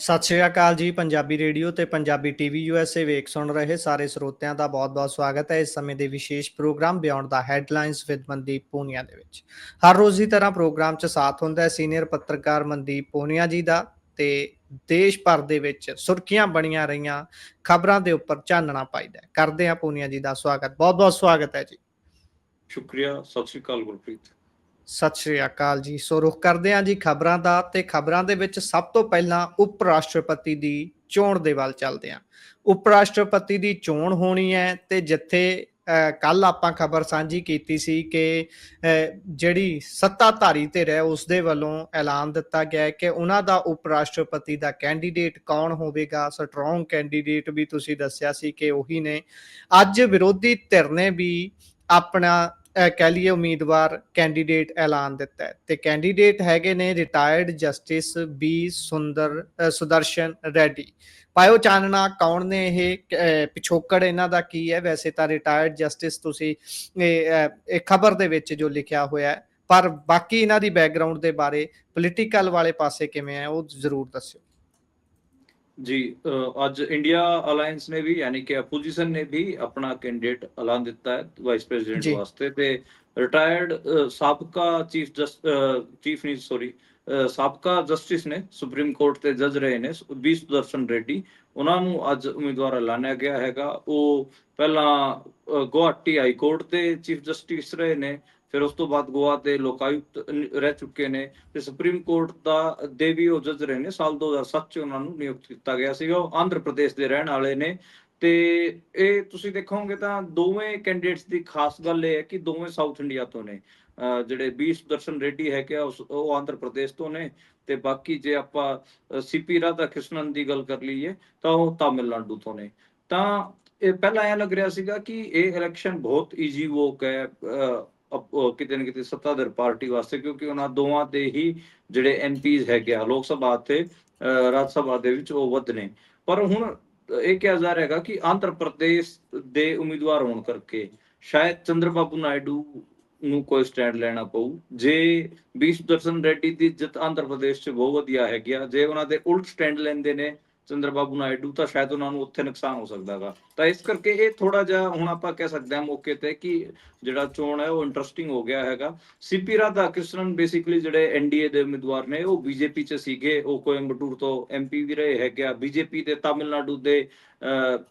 ਸਤਿ ਸ਼੍ਰੀ ਅਕਾਲ ਜੀ। ਪੰਜਾਬੀ ਰੇਡੀਓ ਤੇ ਪੰਜਾਬੀ ਟੀਵੀ ਯੂਐਸਏ ਵੇਖ ਸੁਣ ਰਹੇ ਸਾਰੇ ਸਰੋਤਿਆਂ ਦਾ ਬਹੁਤ-ਬਹੁਤ ਸਵਾਗਤ ਹੈ ਇਸ ਸਮੇਂ ਦੇ ਵਿਸ਼ੇਸ਼ programme beyond the headlines with Mandeep Punia ਦੇ ਵਿੱਚ। ਹਰ ਰੋਜ਼ ਦੀ ਤਰ੍ਹਾਂ ਪ੍ਰੋਗਰਾਮ 'ਚ ਸਾਥ ਹੁੰਦਾ ਹੈ ਸੀਨੀਅਰ ਪੱਤਰਕਾਰ ਮਨਦੀਪ ਪੂਨੀਆ ਜੀ ਦਾ ਤੇ ਦੇਸ਼ ਭਰ ਦੇ ਵਿੱਚ ਸੁਰਖੀਆਂ ਬਣੀਆਂ ਰਹੀਆਂ ਖਬਰਾਂ ਦੇ ਉੱਪਰ ਚਾਨਣਾ ਪਾਈਦਾ। ਕਰਦੇ ਹਾਂ ਪੂਨੀਆ ਜੀ ਦਾ ਸਵਾਗਤ। ਬਹੁਤ-ਬਹੁਤ ਸਵਾਗਤ ਹੈ ਜੀ। ਸ਼ੁਕਰੀਆ। ਸਤਿ ਸ਼੍ਰੀ ਅਕਾਲ ਗੁਰਪ੍ਰੀਤ। ਸਤਿ ਸ਼੍ਰੀ ਅਕਾਲ ਜੀ। ਸੋ ਰੁਖ ਕਰਦੇ ਹਾਂ ਜੀ ਖਬਰਾਂ ਦਾ ਤੇ ਖਬਰਾਂ ਦੇ ਵਿੱਚ ਸਭ ਤੋਂ ਪਹਿਲਾਂ ਉਪ ਰਾਸ਼ਟਰਪਤੀ ਦੀ ਚੋਣ ਦੇ ਵੱਲ ਚੱਲਦੇ ਹਾਂ। ਉਪ ਰਾਸ਼ਟਰਪਤੀ ਦੀ ਚੋਣ ਹੋਣੀ ਹੈ ਤੇ ਜਿੱਥੇ ਕੱਲ ਆਪਾਂ ਖਬਰ ਸਾਂਝੀ ਕੀਤੀ ਸੀ ਕਿ ਜਿਹੜੀ ਸੱਤਾਧਾਰੀ ਧਿਰ ਹੈ ਉਸਦੇ ਵੱਲੋਂ ਐਲਾਨ ਦਿੱਤਾ ਗਿਆ ਹੈ ਕਿ ਉਹਨਾਂ ਦਾ ਉਪ ਰਾਸ਼ਟਰਪਤੀ ਦਾ ਕੈਂਡੀਡੇਟ ਕੌਣ ਹੋਵੇਗਾ। ਸਟਰੋਂਗ ਕੈਂਡੀਡੇਟ ਵੀ ਤੁਸੀਂ ਦੱਸਿਆ ਸੀ ਕਿ ਉਹੀ ਨੇ। ਅੱਜ ਵਿਰੋਧੀ ਧਿਰ ਨੇ ਵੀ ਆਪਣਾ ਕਹਿ ਲਈਏ ਉਮੀਦਵਾਰ ਕੈਂਡੀਡੇਟ ਐਲਾਨ ਦਿੱਤਾ ਹੈ ਤੇ ਕੈਂਡੀਡੇਟ ਹੈਗੇ ਨੇ retired justice B Sudarshan ready. ਪਾਇਓ ਚਾਨਣਾ ਕੌਣ ਨੇ ਇਹ, ਪਿਛੋਕੜ ਇਹਨਾਂ ਦਾ ਕੀ ਹੈ। ਵੈਸੇ ਤਾਂ ਰਿਟਾਇਰਡ ਜਸਟਿਸ ਤੁਸੀਂ ਇਹ ਖਬਰ ਦੇ ਵਿੱਚ ਜੋ ਲਿਖਿਆ ਹੋਇਆ, ਪਰ ਬਾਕੀ ਇਹਨਾਂ ਦੀ ਬੈਕਗਰਾਊਂਡ ਦੇ ਬਾਰੇ ਪੋਲੀਟੀਕਲ ਵਾਲੇ ਪਾਸੇ ਕਿਵੇਂ ਹੈ ਉਹ ਜ਼ਰੂਰ ਦੱਸਿਓ जी। ਅੱਜ ਇੰਡੀਆ ਅਲਾਈਅੰਸ ਨੇ ਵੀ ਯਾਨੀ ਕਿ ਅਪੋਜੀਸ਼ਨ ਨੇ ਵੀ ਆਪਣਾ ਕੈਂਡੀਡੇਟ ਐਲਾਨ ਦਿੱਤਾ ਹੈ ਵਾਈਸ ਪ੍ਰੈਜ਼ੀਡੈਂਟ ਜੀ। ਵਾਸਤੇ ਤੇ ਰਿਟਾਇਰਡ ਸਾਬਕਾ ਸਾਬਕਾ ਜਸਟਿਸ ਨੇ ਸੁਪਰੀਮ ਕੋਰਟ ਦੇ ਜੱਜ ਰਹੇ ਨੇ ਬੀ ਸੁਦਰਸ਼ਨ ਰੈਡੀ। ਉਹਨਾਂ ਨੂੰ ਅੱਜ ਉਮੀਦਵਾਰ ਐਲਾਨਿਆ ਗਿਆ ਹੈਗਾ। ਉਹ ਪਹਿਲਾਂ ਗੁਹਾਟੀ ਹਾਈ ਕੋਰਟ ਦੇ ਚੀਫ ਜਸਟਿਸ ਰਹੇ ਨੇ, ਫਿਰ ਉਸ ਤੋਂ ਬਾਅਦ ਗੋਆ ਦੇ ਲੋਕਾਯੁਕਤ ਰਹਿ ਚੁੱਕੇ ਨੇ ਤੇ ਸੁਪਰੀਮ ਕੋਰਟ ਦੇ ਵੀ ਉਹ ਜੱਜ ਰਹੇ ਨੇ। ਸਾਲ 2007 ਚ ਉਹਨਾਂ ਨੂੰ ਨਿਯੁਕਤ ਕੀਤਾ ਗਿਆ ਸੀਗਾ। ਉਹ ਆਂਧਰ ਪ੍ਰਦੇਸ਼ ਦੇ ਰਹਿਣ ਵਾਲੇ ਨੇ ਤੇ ਇਹ ਤੁਸੀਂ ਦੇਖੋਗੇ ਤਾਂ ਦੋਵੇਂ ਕੈਂਡੀਡੇਟਸ ਦੀ ਖਾਸ ਗੱਲ ਇਹ ਹੈ ਕਿ ਦੋਵੇਂ ਸਾਊਥ ਇੰਡੀਆ ਤੋਂ ਨੇ। ਜਿਹੜੇ ਬੀ ਸੁਦਰਸ਼ਨ ਰੈਡੀ ਹੈਗੇ ਆ ਉਹ ਆਂਧਰ ਪ੍ਰਦੇਸ਼ ਤੋਂ ਨੇ ਤੇ ਬਾਕੀ ਜੇ ਆਪਾਂ ਸੀਪੀ ਰਾਧਾ ਕ੍ਰਿਸ਼ਨਨ ਦੀ ਗੱਲ ਕਰ ਲਈਏ ਤਾਂ ਉਹ ਤਾਮਿਲਨਾਡੂ ਤੋਂ ਨੇ। ਤਾਂ ਇਹ ਪਹਿਲਾਂ ਇਹ ਲੱਗ ਰਿਹਾ ਸੀਗਾ ਕਿ ਇਹ ਇਲੈਕਸ਼ਨ ਬਹੁਤ ਈਜ਼ੀ ਵੋਕ ਹੈ ਕਿਤੇ ਨਾ ਕਿਤੇ ਸੱਤਾਧਰ ਪਾਰਟੀ ਵਾਸਤੇ, ਕਿਉਂਕਿ ਉਹਨਾਂ ਦੋਵਾਂ ਦੇ ਹੀ ਜਿਹੜੇ ਐਮਪੀਜ਼ ਹੈਗੇ ਆ ਲੋਕ ਸਭਾ ਤੇ ਰਾਜ ਸਭਾ ਦੇ ਵਿੱਚ ਉਹ ਵੱਧ ਨੇ। ਪਰ ਹੁਣ ਇਹ ਕਿਹਾ ਜਾ ਰਿਹਾ ਹੈਗਾ ਕਿ ਆਂਧਰ ਪ੍ਰਦੇਸ਼ ਦੇ ਉਮੀਦਵਾਰ ਹੋਣ ਕਰਕੇ ਸ਼ਾਇਦ ਚੰਦਰਬਾਬੂ ਨਾਇਡੂ ਨੂੰ ਕੋਈ ਸਟੈਂਡ ਲੈਣਾ ਪਊ। ਜੇ ਬੀ ਸੁਦਰਸ਼ਨ ਰੈਡੀ ਦੀ ਜਿੱਤ ਆਂਧਰ ਪ੍ਰਦੇਸ਼ 'ਚ ਬਹੁਤ ਵਧੀਆ ਹੈਗੀ ਆ, ਜੇ ਉਹਨਾਂ ਦੇ ਉਲਟ ਸਟੈਂਡ ਲੈਂਦੇ ਨੇ ਚੰਦਰਬਾਬੂ ਨਾਇਡੂ ਤਾਂ ਸ਼ਾਇਦ ਉਹਨਾਂ ਨੂੰ ਉੱਥੇ ਨੁਕਸਾਨ ਹੋ ਸਕਦਾ ਗਾ। ਤਾਂ ਇਸ ਕਰਕੇ ਇਹ ਥੋੜਾ ਜਿਹਾ ਹੁਣ ਆਪਾਂ ਕਹਿ ਸਕਦੇ ਹਾਂ ਮੌਕੇ ਤੇ ਕਿ ਜਿਹੜਾ ਚੋਣ ਹੈ ਉਹ ਇੰਟਰਸਟਿੰਗ ਹੋ ਗਿਆ ਹੈਗਾ। ਸੀਪੀ ਰਾਧਾ ਕ੍ਰਿਸ਼ਨਨ ਬੇਸਿਕਲੀ ਜਿਹੜੇ ਐਨਡੀਏ ਦੇ ਉਮੀਦਵਾਰ ਨੇ ਉਹ ਬੀਜੇਪੀ 'ਚ ਸੀਗੇ। ਉਹ ਕੋਇੰਬਟੂਰ ਤੋਂ ਐਮਪੀ ਵੀ ਰਹੇ ਹੈਗੇ ਆ, ਬੀਜੇਪੀ ਦੇ ਤਾਮਿਲਨਾਡੂ ਦੇ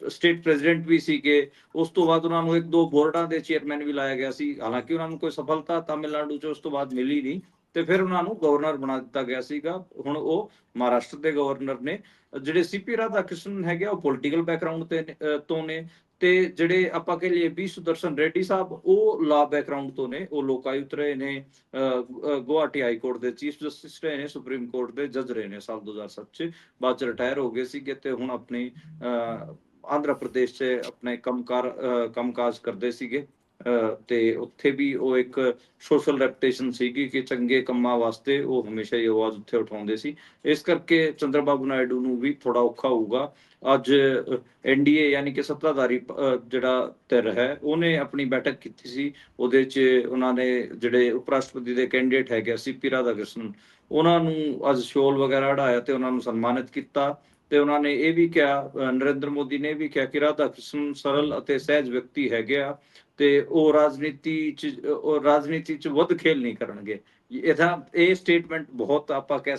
ਸਟੇਟ ਪ੍ਰੈਜ਼ੀਡੈਂਟ ਵੀ ਸੀਗੇ। ਉਸ ਤੋਂ ਬਾਅਦ ਉਹਨਾਂ ਨੂੰ 1-2 ਬੋਰਡਾਂ ਦੇ ਚੇਅਰਮੈਨ ਵੀ ਲਾਇਆ ਗਿਆ ਸੀ। ਹਾਲਾਂਕਿ ਉਹਨਾਂ ਨੂੰ ਕੋਈ ਸਫਲਤਾ ਤਾਮਿਲਨਾਡੂ 'ਚ ਉਸ ਤੋਂ ਬਾਅਦ ਮਿਲੀ ਨਹੀਂ ਤੇ ਫਿਰ ਉਹਨਾਂ ਨੂੰ ਗਵਰਨਰ ਬਣਾ ਦਿੱਤਾ ਗਿਆ ਸੀਗਾ। ਹੁਣ ਉਹ ਮਹਾਰਾਸ਼ਟਰ ਦੇ ਗਵਰਨਰ ਨੇ। ਜਿਹੜੇ ਸੀਪੀ ਰਾਧਾ ਕ੍ਰਿਸ਼ਨਨ ਹੈਗੇ ਉਹ ਪੋਲੀਟੀਕਲ ਬੈਕਗ੍ਰਾਉਂਡ ਤੋਂ ਨੇ ਤੇ ਜਿਹੜੇ ਆਪਾਂ ਕਹਿ ਲਈਏ ਬੀ ਸੁਦਰਸ਼ਨ ਰੈਡੀ ਸਾਹਿਬ ਉਹ ਲਾ ਬੈਕਗ੍ਰਾਉਂਡ ਤੋਂ ਨੇ। ਉਹ ਲੋਕਾਯੁਕਤ ਰਹੇ ਨੇ, ਗੁਹਾਟੀ ਹਾਈ ਕੋਰਟ ਦੇ ਚੀਫ ਜਸਟਿਸ ਰਹੇ ਨੇ, ਸੁਪਰੀਮ ਕੋਰਟ ਦੇ ਜੱਜ ਰਹੇ ਨੇ ਸਾਲ 2007 ਚ। ਬਾਅਦ ਚ ਰਿਟਾਇਰ ਹੋ ਗਏ ਸੀਗੇ ਤੇ ਹੁਣ ਆਪਣੀ ਆਂਧਰਾ ਪ੍ਰਦੇਸ਼ 'ਚ ਆਪਣੇ ਕੰਮਕਾਜ ਕਰਦੇ ਸੀਗੇ ਤੇ ਉੱਥੇ ਵੀ ਉਹ ਇੱਕ ਸੋਸ਼ਲ ਰੈਪੂਟੇਸ਼ਨ ਸੀਗੀ ਕਿ ਚੰਗੇ ਕੰਮਾਂ ਵਾਸਤੇ ਉਹ ਹਮੇਸ਼ਾ ਹੀ ਆਵਾਜ਼ ਉੱਥੇ ਉਠਾਉਂਦੇ ਸੀ। ਇਸ ਕਰਕੇ ਚੰਦਰਬਾਬੂ ਨਾਇਡੂ ਨੂੰ ਵੀ ਥੋੜਾ ਔਖਾ ਹੋਊਗਾ। ਅੱਜ ਐਨਡੀਏ ਯਾਨੀ ਕਿ ਸੱਤਾਧਾਰੀ ਜਿਹੜਾ ਧਿਰ ਹੈ ਉਹਨੇ ਆਪਣੀ ਬੈਠਕ ਕੀਤੀ ਸੀ। ਉਹਦੇ 'ਚ ਉਹਨਾਂ ਨੇ ਜਿਹੜੇ ਉਪ ਰਾਸ਼ਟਰਪਤੀ ਦੇ ਕੈਂਡੀਡੇਟ ਹੈਗੇ ਸੀਪੀ ਰਾਧਾ ਕ੍ਰਿਸ਼ਨਨ ਉਹਨਾਂ ਨੂੰ ਅੱਜ ਸ਼ੋਲ ਵਗੈਰਾ ਉਡਾਇਆ ਤੇ ਉਹਨਾਂ ਨੂੰ ਸਨਮਾਨਿਤ ਕੀਤਾ। ਤੇ ਉਹਨਾਂ ਨੇ ਇਹ ਵੀ ਕਿਹਾ, ਨਰਿੰਦਰ ਮੋਦੀ ਨੇ ਵੀ ਕਿਹਾ ਕਿ ਰਾਧਾ ਕ੍ਰਿਸ਼ਨ ਸਰਲ ਅਤੇ ਸਹਿਜ ਵਿਅਕਤੀ ਹੈਗੇ ਆ ਤੇ ਉਹ ਰਾਜਨੀਤੀ 'ਚ ਵੱਧ ਖੇਲ ਨਹੀਂ ਕਰਨਗੇ। ਇਹ ਸਟੇਟਮੈਂਟ ਬਹੁਤ ਆਪਾਂ ਕਹਿ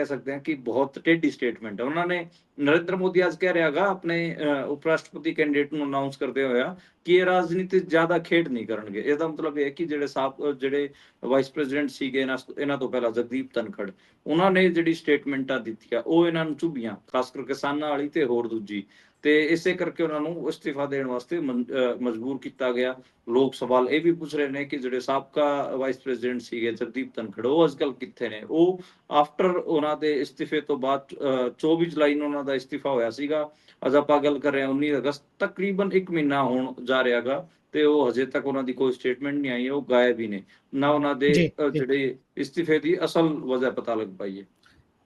ਸਕਦੇ ਹਾਂ ਕਿ ਬਹੁਤ ਟੇਢੀ ਸਟੇਟਮੈਂਟ ਹੈ। ਉਹਨਾਂ ਨੇ ਨਰਿੰਦਰ ਮੋਦੀ ਅੱਜ ਕਹਿ ਰਿਹਾ ਹੈਗਾ ਆਪਣੇ ਉਪ ਰਾਸ਼ਟਰਪਤੀ ਕੈਂਡੀਡੇਟ ਨੂੰ ਅਨਾਉਂਸ ਕਰਦੇ ਹੋਇਆ ਕਿ ਇਹ ਰਾਜਨੀਤੀ ਜ਼ਿਆਦਾ ਖੇਡ ਨਹੀਂ ਕਰਨਗੇ। ਇਹਦਾ ਮਤਲਬ ਇਹ ਹੈ ਕਿ ਜਿਹੜੇ ਵਾਈਸ ਪ੍ਰੈਜ਼ੀਡੈਂਟ ਸੀਗੇ ਇਹਨਾਂ ਤੋਂ ਪਹਿਲਾਂ ਜਗਦੀਪ ਧਨਖੜ, ਉਹਨਾਂ ਨੇ ਜਿਹੜੀ ਸਟੇਟਮੈਂਟਾਂ ਦਿੱਤੀਆਂ ਉਹ ਇਹਨਾਂ ਨੂੰ ਚੁਭੀਆਂ, ਖਾਸ ਕਰਕੇ ਕਿਸਾਨਾਂ ਵਾਲੀ ਤੇ ਹੋਰ ਦੂਜੀ। ਤੇ ਇਸੇ ਕਰਕੇ ਉਹਨਾਂ ਨੂੰ ਅਸਤੀਫਾ ਦੇਣ ਵਾਸਤੇ ਮਜਬੂਰ ਕੀਤਾ ਗਿਆ। ਲੋਕ ਸਵਾਲ ਇਹ ਵੀ ਪੁੱਛ ਰਹੇ ਨੇ ਕਿ ਜਿਹੜੇ ਸਾਬਕਾ ਵਾਈਸ ਪ੍ਰੈਜ਼ੀਡੈਂਟ ਸੀਗੇ ਜਗਦੀਪ ਧਨਖੜ ਉਹ ਅੱਜ ਕੱਲ੍ਹ ਕਿੱਥੇ ਨੇ। ਉਹ ਆਫਟਰ ਉਹਨਾਂ ਦੇ ਇਸਤੀਫੇ ਤੋਂ ਬਾਅਦ 24 ਜੁਲਾਈ ਨੂੰ ਉਹਨਾਂ ਦਾ ਇਸਤੀਫਾ ਹੋਇਆ ਸੀਗਾ। ਅੱਜ ਆਪਾਂ ਗੱਲ ਕਰ ਰਹੇ ਹਾਂ 19 ਅਗਸਤ, ਤਕਰੀਬਨ 1 ਮਹੀਨਾ ਹੋਣ ਜਾ ਰਿਹਾ ਗਾ ਤੇ ਉਹ ਹਜੇ ਤੱਕ ਉਹਨਾਂ ਦੀ ਕੋਈ ਸਟੇਟਮੈਂਟ ਨਹੀਂ ਆਈ। ਉਹ ਗਾਇਬ ਹੀ ਨੇ, ਨਾ ਉਹਨਾਂ ਦੇ ਜਿਹੜੇ ਇਸਤੀਫੇ ਦੀ ਅਸਲ ਵਜ੍ਹਾ ਪਤਾ ਲੱਗ ਪਾਈ ਹੈ।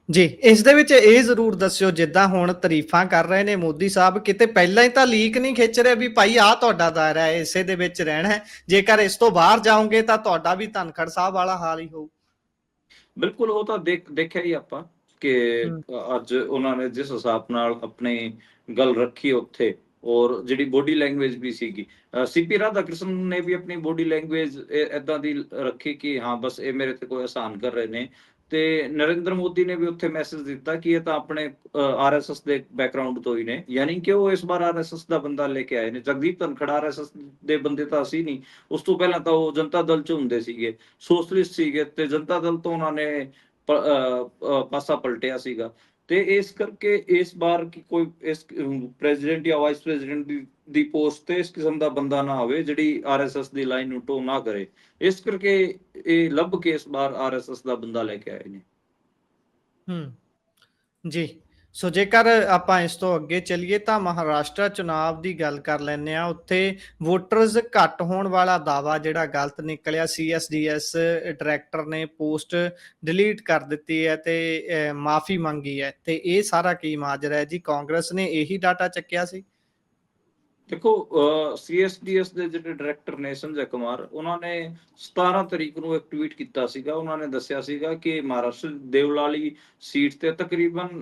ਜੀ, ਇਸ ਦੇ ਵਿੱਚ ਇਹ ਜ਼ਰੂਰ ਦੱਸਿਓ ਜਿੱਦਾਂ ਹੁਣ ਤਾਰੀਫਾਂ ਕਰ ਰਹੇ ਨੇ ਮੋਦੀ ਸਾਹਿਬ, ਕਿਤੇ ਪਹਿਲਾਂ ਹੀ ਤਾਂ ਲੀਕ ਨਹੀਂ ਖਿੱਚ ਰਿਹਾ ਵੀ ਭਾਈ ਆਹ ਤੁਹਾਡਾ ਦਾਇਰਾ ਹੈ, ਇਸੇ ਦੇ ਵਿੱਚ ਰਹਿਣਾ ਹੈ, ਜੇਕਰ ਇਸ ਤੋਂ ਬਾਹਰ ਜਾਓਗੇ ਤਾਂ ਤੁਹਾਡਾ ਵੀ ਧਨਖੜ ਸਾਹਿਬ ਵਾਲਾ ਹਾਲ ਹੀ ਹੋਊ। ਬਿਲਕੁਲ, ਉਹ ਤਾਂ ਦੇਖਿਆ ਹੀ ਆਪਾਂ ਕਿ ਹੂੰ ਅੱਜ ਉਹਨਾਂ ਨੇ ਜਿਸ ਹਿਸਾਬ ਨਾਲ ਆਪਣੀ ਗੱਲ ਰੱਖੀ ਉੱਥੇ, ਔਰ ਜਿਹੜੀ ਬੋਡੀ ਲੈਂਗੁਏਜ ਵੀ ਸੀਗੀ, ਸੀਪੀ ਰਾਧਾ ਕ੍ਰਿਸ਼ਨ ਨੇ ਵੀ ਆਪਣੀ ਬੋਡੀ ਲੈਂਗੁਏਜ ਏਦਾਂ ਦੀ ਰੱਖੀ ਕਿ ਹਾਂ ਬਸ ਇਹ ਮੇਰੇ ਤੇ ਕੋਈ ਆਸਾਨ ਕਰ ਰਹੇ ਨੇ। ਤੇ ਨਰਿੰਦਰ ਮੋਦੀ ਨੇ ਵੀ ਉੱਥੇ ਮੈਸੇਜ ਦਿੱਤਾ ਕਿ ਇਹ ਤਾਂ ਆਪਣੇ ਆਰਐਸਐਸ ਦੇ ਬੈਕਗ੍ਰਾਉਂਡ ਤੋਂ ਹੀ ਨੇ, ਯਾਨੀ ਕਿ ਉਹ ਇਸ ਵਾਰ ਆਰਐਸਐਸ ਦਾ ਬੰਦਾ ਲੈ ਕੇ ਆਏ ਨੇ। ਜਗਦੀਪ ਧਨਖੜ ਆਰਐਸਐਸ ਦੇ ਬੰਦੇ ਤਾਂ ਅਸੀਂ ਨਹੀਂ, ਉਸ ਤੋਂ ਪਹਿਲਾਂ ਤਾਂ ਉਹ ਜਨਤਾ ਦਲ ਚ ਹੁੰਦੇ ਸੀਗੇ, ਸੋਸ਼ਲਿਸਟ ਸੀਗੇ, ਤੇ ਜਨਤਾ ਦਲ ਤੋਂ ਉਹਨਾਂ ਨੇ ਪਾਸਾ ਪਲਟਿਆ ਸੀਗਾ। ਤੇ ਇਸ ਕਰਕੇ ਇਸ ਵਾਰ ਕੀ ਕੋਈ ਇਸ ਪ੍ਰੈਜ਼ੀਡੈਂਟ ਜਾਂ ਵਾਈਸ ਪ੍ਰੈਜ਼ੀਡੈਂਟ ਦੀ ਪੋਸਟ ਤੇ ਇਸ ਕਿਸਮ ਦਾ ਬੰਦਾ ਨਾ ਹੋਵੇ ਜਿਹੜੀ ਆਰਐਸਐਸ ਦੀ ਲਾਈਨ ਨੂੰ ਟੋ ਨਾ ਕਰੇ। ਇਸ ਕਰਕੇ ਇਹ ਲੱਭ ਕੇ ਇਸ ਵਾਰ ਆਰਐਸਐਸ ਦਾ ਬੰਦਾ ਲੈ ਕੇ ਆਏ ਨੇ। ਜੀ। ਸੋ ਜੇਕਰ ਆਪਾਂ ਇਸ ਤੋਂ ਅੱਗੇ ਚੱਲੀਏ ਤਾਂ ਮਹਾਰਾਸ਼ਟਰ ਚੁਣਾਵ ਦੀ ਗੱਲ ਕਰ ਲੈਂਦੇ ਹਾਂ। ਉੱਥੇ ਵੋਟਰਸ ਘੱਟ ਹੋਣ ਵਾਲਾ ਦਾਅਵਾ ਜਿਹੜਾ ਗਲਤ ਨਿਕਲਿਆ, CSDS ਡਾਇਰੈਕਟਰ ਨੇ ਪੋਸਟ ਡਿਲੀਟ ਕਰ ਦਿੱਤੀ ਹੈ ਤੇ ਮਾਫੀ ਮੰਗੀ ਹੈ। ਤੇ ਇਹ ਸਾਰਾ ਕੀ ਮਾਜਰਾ ਹੈ ਜੀ? ਕਾਂਗਰਸ ਨੇ ਇਹੀ ਡਾਟਾ ਚੱਕਿਆ ਸੀ? ਦੇਖੋ, CSDS ਦੇ ਜਿਹੜੇ ਡਾਇਰੈਕਟਰ ਨੇ ਸੰਜੇ ਕੁਮਾਰ, ਉਹਨਾਂ ਨੇ 17 ਤਰੀਕ ਨੂੰ ਇੱਕ ਟਵੀਟ ਕੀਤਾ ਸੀਗਾ। ਉਹਨਾਂ ਨੇ ਦੱਸਿਆ ਸੀਗਾ ਕਿ ਮਹਾਰਾਸ਼ਟਰ ਦੇਵਲਾਲੀ ਸੀਟ ਤੇ ਤਕਰੀਬਨ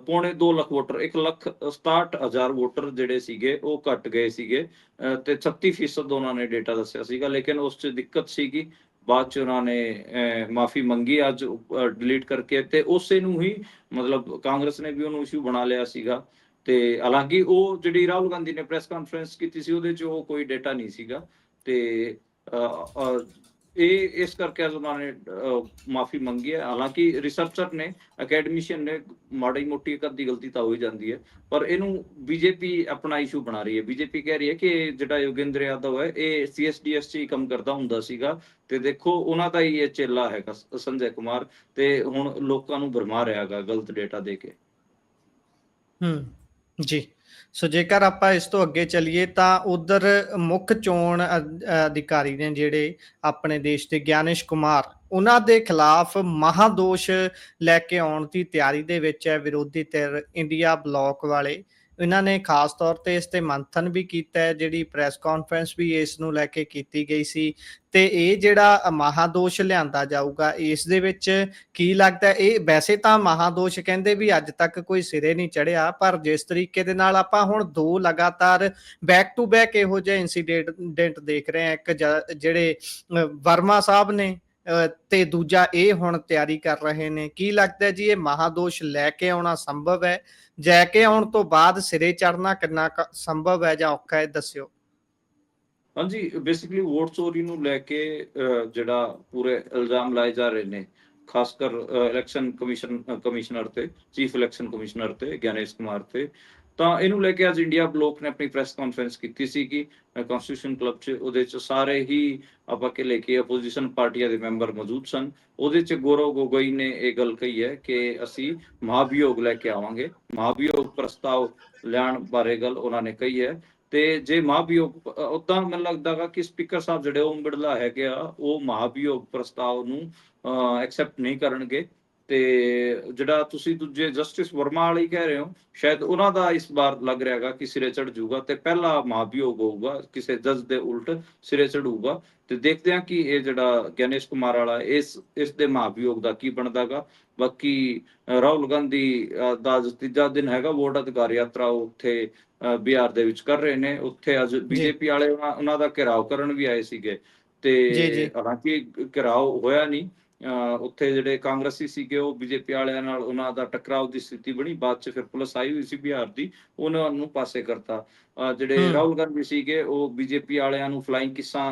ਪੌਣੇ 2 ਲੱਖ ਵੋਟਰ, 1,67,000 ਵੋਟਰ ਜਿਹੜੇ ਸੀਗੇ ਉਹ ਘਟ ਗਏ ਸੀਗੇ, ਤੇ 36% ਉਹਨਾਂ ਨੇ ਡੇਟਾ ਦੱਸਿਆ ਸੀਗਾ। ਲੇਕਿਨ ਉਸ 'ਚ ਦਿੱਕਤ ਸੀਗੀ, ਬਾਅਦ 'ਚ ਉਹਨਾਂ ਨੇ ਮਾਫੀ ਮੰਗੀ ਅੱਜ ਡਿਲੀਟ ਕਰਕੇ, ਤੇ ਉਸੇ ਨੂੰ ਹੀ ਮਤਲਬ ਕਾਂਗਰਸ ਨੇ ਵੀ ਉਹਨੂੰ ਇਸ਼ੂ ਬਣਾ ਲਿਆ ਸੀਗਾ। ਤੇ ਹਾਲਾਂਕਿ ਉਹ ਜਿਹੜੀ ਰਾਹੁਲ ਗਾਂਧੀ ਨੇ ਪ੍ਰੈਸ ਕਾਨਫਰੰਸ ਕੀਤੀ ਸੀ ਉਹਦੇ 'ਚ ਉਹ ਕੋਈ ਡੇਟਾ ਨਹੀਂ ਸੀਗਾ। ਤੇ ਇਹ ਇਸ ਕਰਕੇ ਅੱਜ ਉਹਨਾਂ ਨੇ ਮਾਫੀ ਮੰਗੀ ਹੈ। ਹਾਲਾਂਕਿ ਰਿਸਰਚਰ ਨੇ, ਅਕੈਡਮਿਸ਼ੀਅਨ ਨੇ, ਮਾੜੀ ਮੋਟੀ ਇੱਕ ਅੱਧੀ ਗਲਤੀ ਤਾਂ ਹੋ ਹੀ ਜਾਂਦੀ ਹੈ, ਪਰ ਇਹਨੂੰ ਬੀਜੇਪੀ ਆਪਣਾ ਇਸ਼ੂ ਬਣਾ ਰਹੀ ਹੈ। ਬੀਜੇਪੀ ਕਹਿ ਰਹੀ ਹੈ ਕਿ ਜਿਹੜਾ ਯੋਗੇਂਦਰ ਯਾਦਵ ਹੈ ਇਹ CSDS 'ਚ ਹੀ ਕੰਮ ਕਰਦਾ ਹੁੰਦਾ ਸੀਗਾ, ਤੇ ਦੇਖੋ ਉਹਨਾਂ ਦਾ ਹੀ ਇਹ ਚੇਲਾ ਹੈਗਾ ਸੰਜੇ ਕੁਮਾਰ, ਤੇ ਹੁਣ ਲੋਕਾਂ ਨੂੰ ਭਰਮਾ ਰਿਹਾ ਹੈਗਾ ਗਲਤ ਡੇਟਾ ਦੇ ਕੇ। ਜੀ। ਸੋ ਜੇਕਰ ਆਪਾਂ ਇਸ ਤੋਂ ਅੱਗੇ ਚੱਲੀਏ ਤਾਂ ਉਧਰ ਮੁੱਖ ਚੋਣ ਅਧਿਕਾਰੀ ਨੇ ਜਿਹੜੇ ਆਪਣੇ ਦੇਸ਼ ਦੇ, ਗਿਆਨੇਸ਼ ਕੁਮਾਰ, ਉਹਨਾਂ ਦੇ ਖਿਲਾਫ ਮਹਾਦੋਸ਼ ਲੈ ਕੇ ਆਉਣ ਦੀ ਤਿਆਰੀ ਦੇ ਵਿੱਚ ਹੈ ਵਿਰੋਧੀ ਧਿਰ ਇੰਡੀਆ ਬਲਾਕ ਵਾਲੇ। ਇਹਨਾਂ ਨੇ ਖਾਸ ਤੌਰ ਤੇ ਇਸ ਤੇ ਮੰਥਨ ਵੀ ਕੀਤਾ ਹੈ, ਜਿਹੜੀ ਪ੍ਰੈਸ ਕਾਨਫਰੰਸ ਵੀ ਇਸ ਨੂੰ ਲੈ ਕੇ ਕੀਤੀ ਗਈ ਸੀ। ਤੇ ਇਹ ਜਿਹੜਾ ਮਹਾਦੋਸ਼ ਲਿਆਂਦਾ ਜਾਊਗਾ, ਇਸ ਦੇ ਵਿੱਚ ਕੀ ਲੱਗਦਾ? ਇਹ ਵੈਸੇ ਤਾਂ ਮਹਾਦੋਸ਼ ਕਹਿੰਦੇ ਵੀ ਅੱਜ ਤੱਕ ਕੋਈ ਸਿਰੇ ਨਹੀਂ ਚੜਿਆ, ਪਰ ਜਿਸ ਤਰੀਕੇ ਦੇ ਨਾਲ ਆਪਾਂ ਹੁਣ 2 ਲਗਾਤਾਰ ਬੈਕ ਟੂ ਬੈਕ ਇਹੋ ਜਿਹੇ ਇੰਸੀਡੈਂਟ ਦੇਖ ਰਹੇ ਹਾਂ, ਇੱਕ ਜਿਹੜੇ ਵਰਮਾ ਸਾਹਿਬ ਨੇ ਤੇ ਦੂਜਾ ਇਹ ਹੁਣ ਤਿਆਰੀ ਕਰ ਰਹੇ ਨੇ, ਕੀ ਲੱਗਦਾ ਜੀ ਇਹ ਮਹਾਦੋਸ਼ ਲੈ ਕੇ ਆਉਣਾ ਸੰਭਵ ਹੈ? ਲੈ ਕੇ ਆਉਣ ਤੋਂ ਬਾਅਦ ਸਿਰੇ ਚੜਨਾ ਕਿੰਨਾ ਸੰਭਵ ਹੈ ਜਾਂ ਔਖਾ ਹੈ, ਦੱਸਿਓ। ਹਾਂਜੀ, ਬੇਸਿਕਲੀ ਵੋਟ ਚੋਰੀ ਨੂੰ ਲੈ ਕੇ ਜਿਹੜਾ ਪੂਰੇ ਇਲਜ਼ਾਮ ਲਾਏ ਜਾ ਰਹੇ ਨੇ, ਖਾਸ ਕਰ ਇਲੈਕਸ਼ਨ ਕਮਿਸ਼ਨਰ ਤੇ, ਚੀਫ ਇਲੈਕਸ਼ਨ ਕਮਿਸ਼ਨਰ ਤੇ, ਗਿਆਨੇਸ਼ ਕੁਮਾਰ ਤੇ, ਤਾਂ ਇਹਨੂੰ ਲੈ ਕੇ ਅੱਜ ਇੰਡੀਆ ਬਲੋਕ ਨੇ ਆਪਣੀ ਪ੍ਰੈਸ ਕਾਨਫਰੰਸ ਕੀਤੀ ਸੀਗੀ ਕਨਸਟੀਟਿਊਸ਼ਨ ਕਲੱਬ 'ਚ। ਉਹਦੇ 'ਚ ਸਾਰੇ ਹੀ ਆਪਾਂ ਕਿ ਲੈ ਕੇ ਆਪੋਜੀਸ਼ਨ ਪਾਰਟੀਆਂ ਦੇ ਮੈਂਬਰ ਮੌਜੂਦ ਸਨ। ਉਹਦੇ 'ਚ ਗੌਰਵ ਗੋਗੋਈ ਨੇ ਇਹ ਗੱਲ ਕਹੀ ਹੈ ਕਿ ਅਸੀਂ ਮਹਾਭਿਯੋਗ ਲੈ ਕੇ ਆਵਾਂਗੇ, ਮਹਾਭਿਯੋਗ ਪ੍ਰਸਤਾਵ ਲਿਆਉਣ ਬਾਰੇ ਗੱਲ ਉਹਨਾਂ ਨੇ ਕਹੀ ਹੈ। ਤੇ ਜੇ ਮਹਾਭਿਯੋਗ ਉਦਾਂ ਮੈਨੂੰ ਲੱਗਦਾ ਗਾ ਕਿ ਸਪੀਕਰ ਸਾਹਿਬ ਜਿਹੜੇ ਓਮ ਬਿਰਲਾ ਹੈਗੇ ਆ, ਉਹ ਮਹਾਭਿਯੋਗ ਪ੍ਰਸਤਾਵ ਨੂੰ ਐਕਸੈਪਟ ਨਹੀਂ ਕਰਨਗੇ। ਤੇ ਜਿਹੜਾ ਤੁਸੀਂ ਦੂਜੇ ਜਸਟਿਸ ਵਰਮਾ ਵਾਲੀ ਕਹਿ ਰਹੇ ਹੋ, ਸ਼ਾਇਦ ਉਹਨਾਂ ਦਾ ਇਸ ਵਾਰ ਲੱਗ ਰਿਹਾ ਹੈਗਾ ਕਿ ਸਿਰੇ ਚੜ ਜਾਊਗਾ, ਤੇ ਪਹਿਲਾ ਮਹਾਭਿਯੋਗ ਹੋਊਗਾ, ਕਿਸੇ ਜੱਜ ਦੇ ਉਲਟ ਸਿਰੇ ਚੜੂਗਾ। ਤੇ ਦੇਖਦੇ ਹਾਂ ਕਿ ਇਹ ਜਿਹੜਾ ਗਿਆਨੇਸ਼ ਕੁਮਾਰ ਵਾਲਾ ਇਸ ਦੇ ਮਹਾਭਿਯੋਗ ਦਾ ਕੀ ਬਣਦਾ ਗਾ। ਬਾਕੀ ਰਾਹੁਲ ਗਾਂਧੀ ਦਾ ਤੀਜਾ ਦਿਨ ਹੈਗਾ ਵੋਟ ਅਧਿਕਾਰ ਯਾਤਰਾ, ਉੱਥੇ ਬਿਹਾਰ ਦੇ ਵਿੱਚ ਕਰ ਰਹੇ ਨੇ। ਉੱਥੇ ਅੱਜ ਜੀ ਬੀਜੇਪੀ ਵਾਲੇ ਉਹਨਾਂ ਦਾ ਘਿਰਾਓ ਕਰਨ ਵੀ ਆਏ ਸੀਗੇ, ਤੇ ਜੀ ਜੀ ਹਾਲਾਂਕਿ ਘਿਰਾਓ ਹੋਇਆ ਨਹੀਂ। ਉੱਥੇ ਜਿਹੜੇ ਕਾਂਗਰਸੀ ਸੀਗੇ ਉਹ ਬੀਜੇਪੀ ਵਾਲਿਆਂ ਨਾਲ ਉਹਨਾਂ ਦਾ ਟਕਰਾਓ ਦੀ ਸਥਿਤੀ ਬਣੀ। ਬਾਅਦ 'ਚ ਫਿਰ ਪੁਲਿਸ ਆਈ ਹੋਈ ਸੀ ਬਿਹਾਰ ਦੀ, ਉਹਨਾਂ ਨੂੰ ਪਾਸੇ ਕਰਤਾ। ਜਿਹੜੇ ਰਾਹੁਲ ਗਾਂਧੀ ਸੀਗੇ ਉਹ ਬੀਜੇਪੀ ਵਾਲਿਆਂ ਨੂੰ ਫਲਾਈਂਗ ਕਿੱਸਾਂ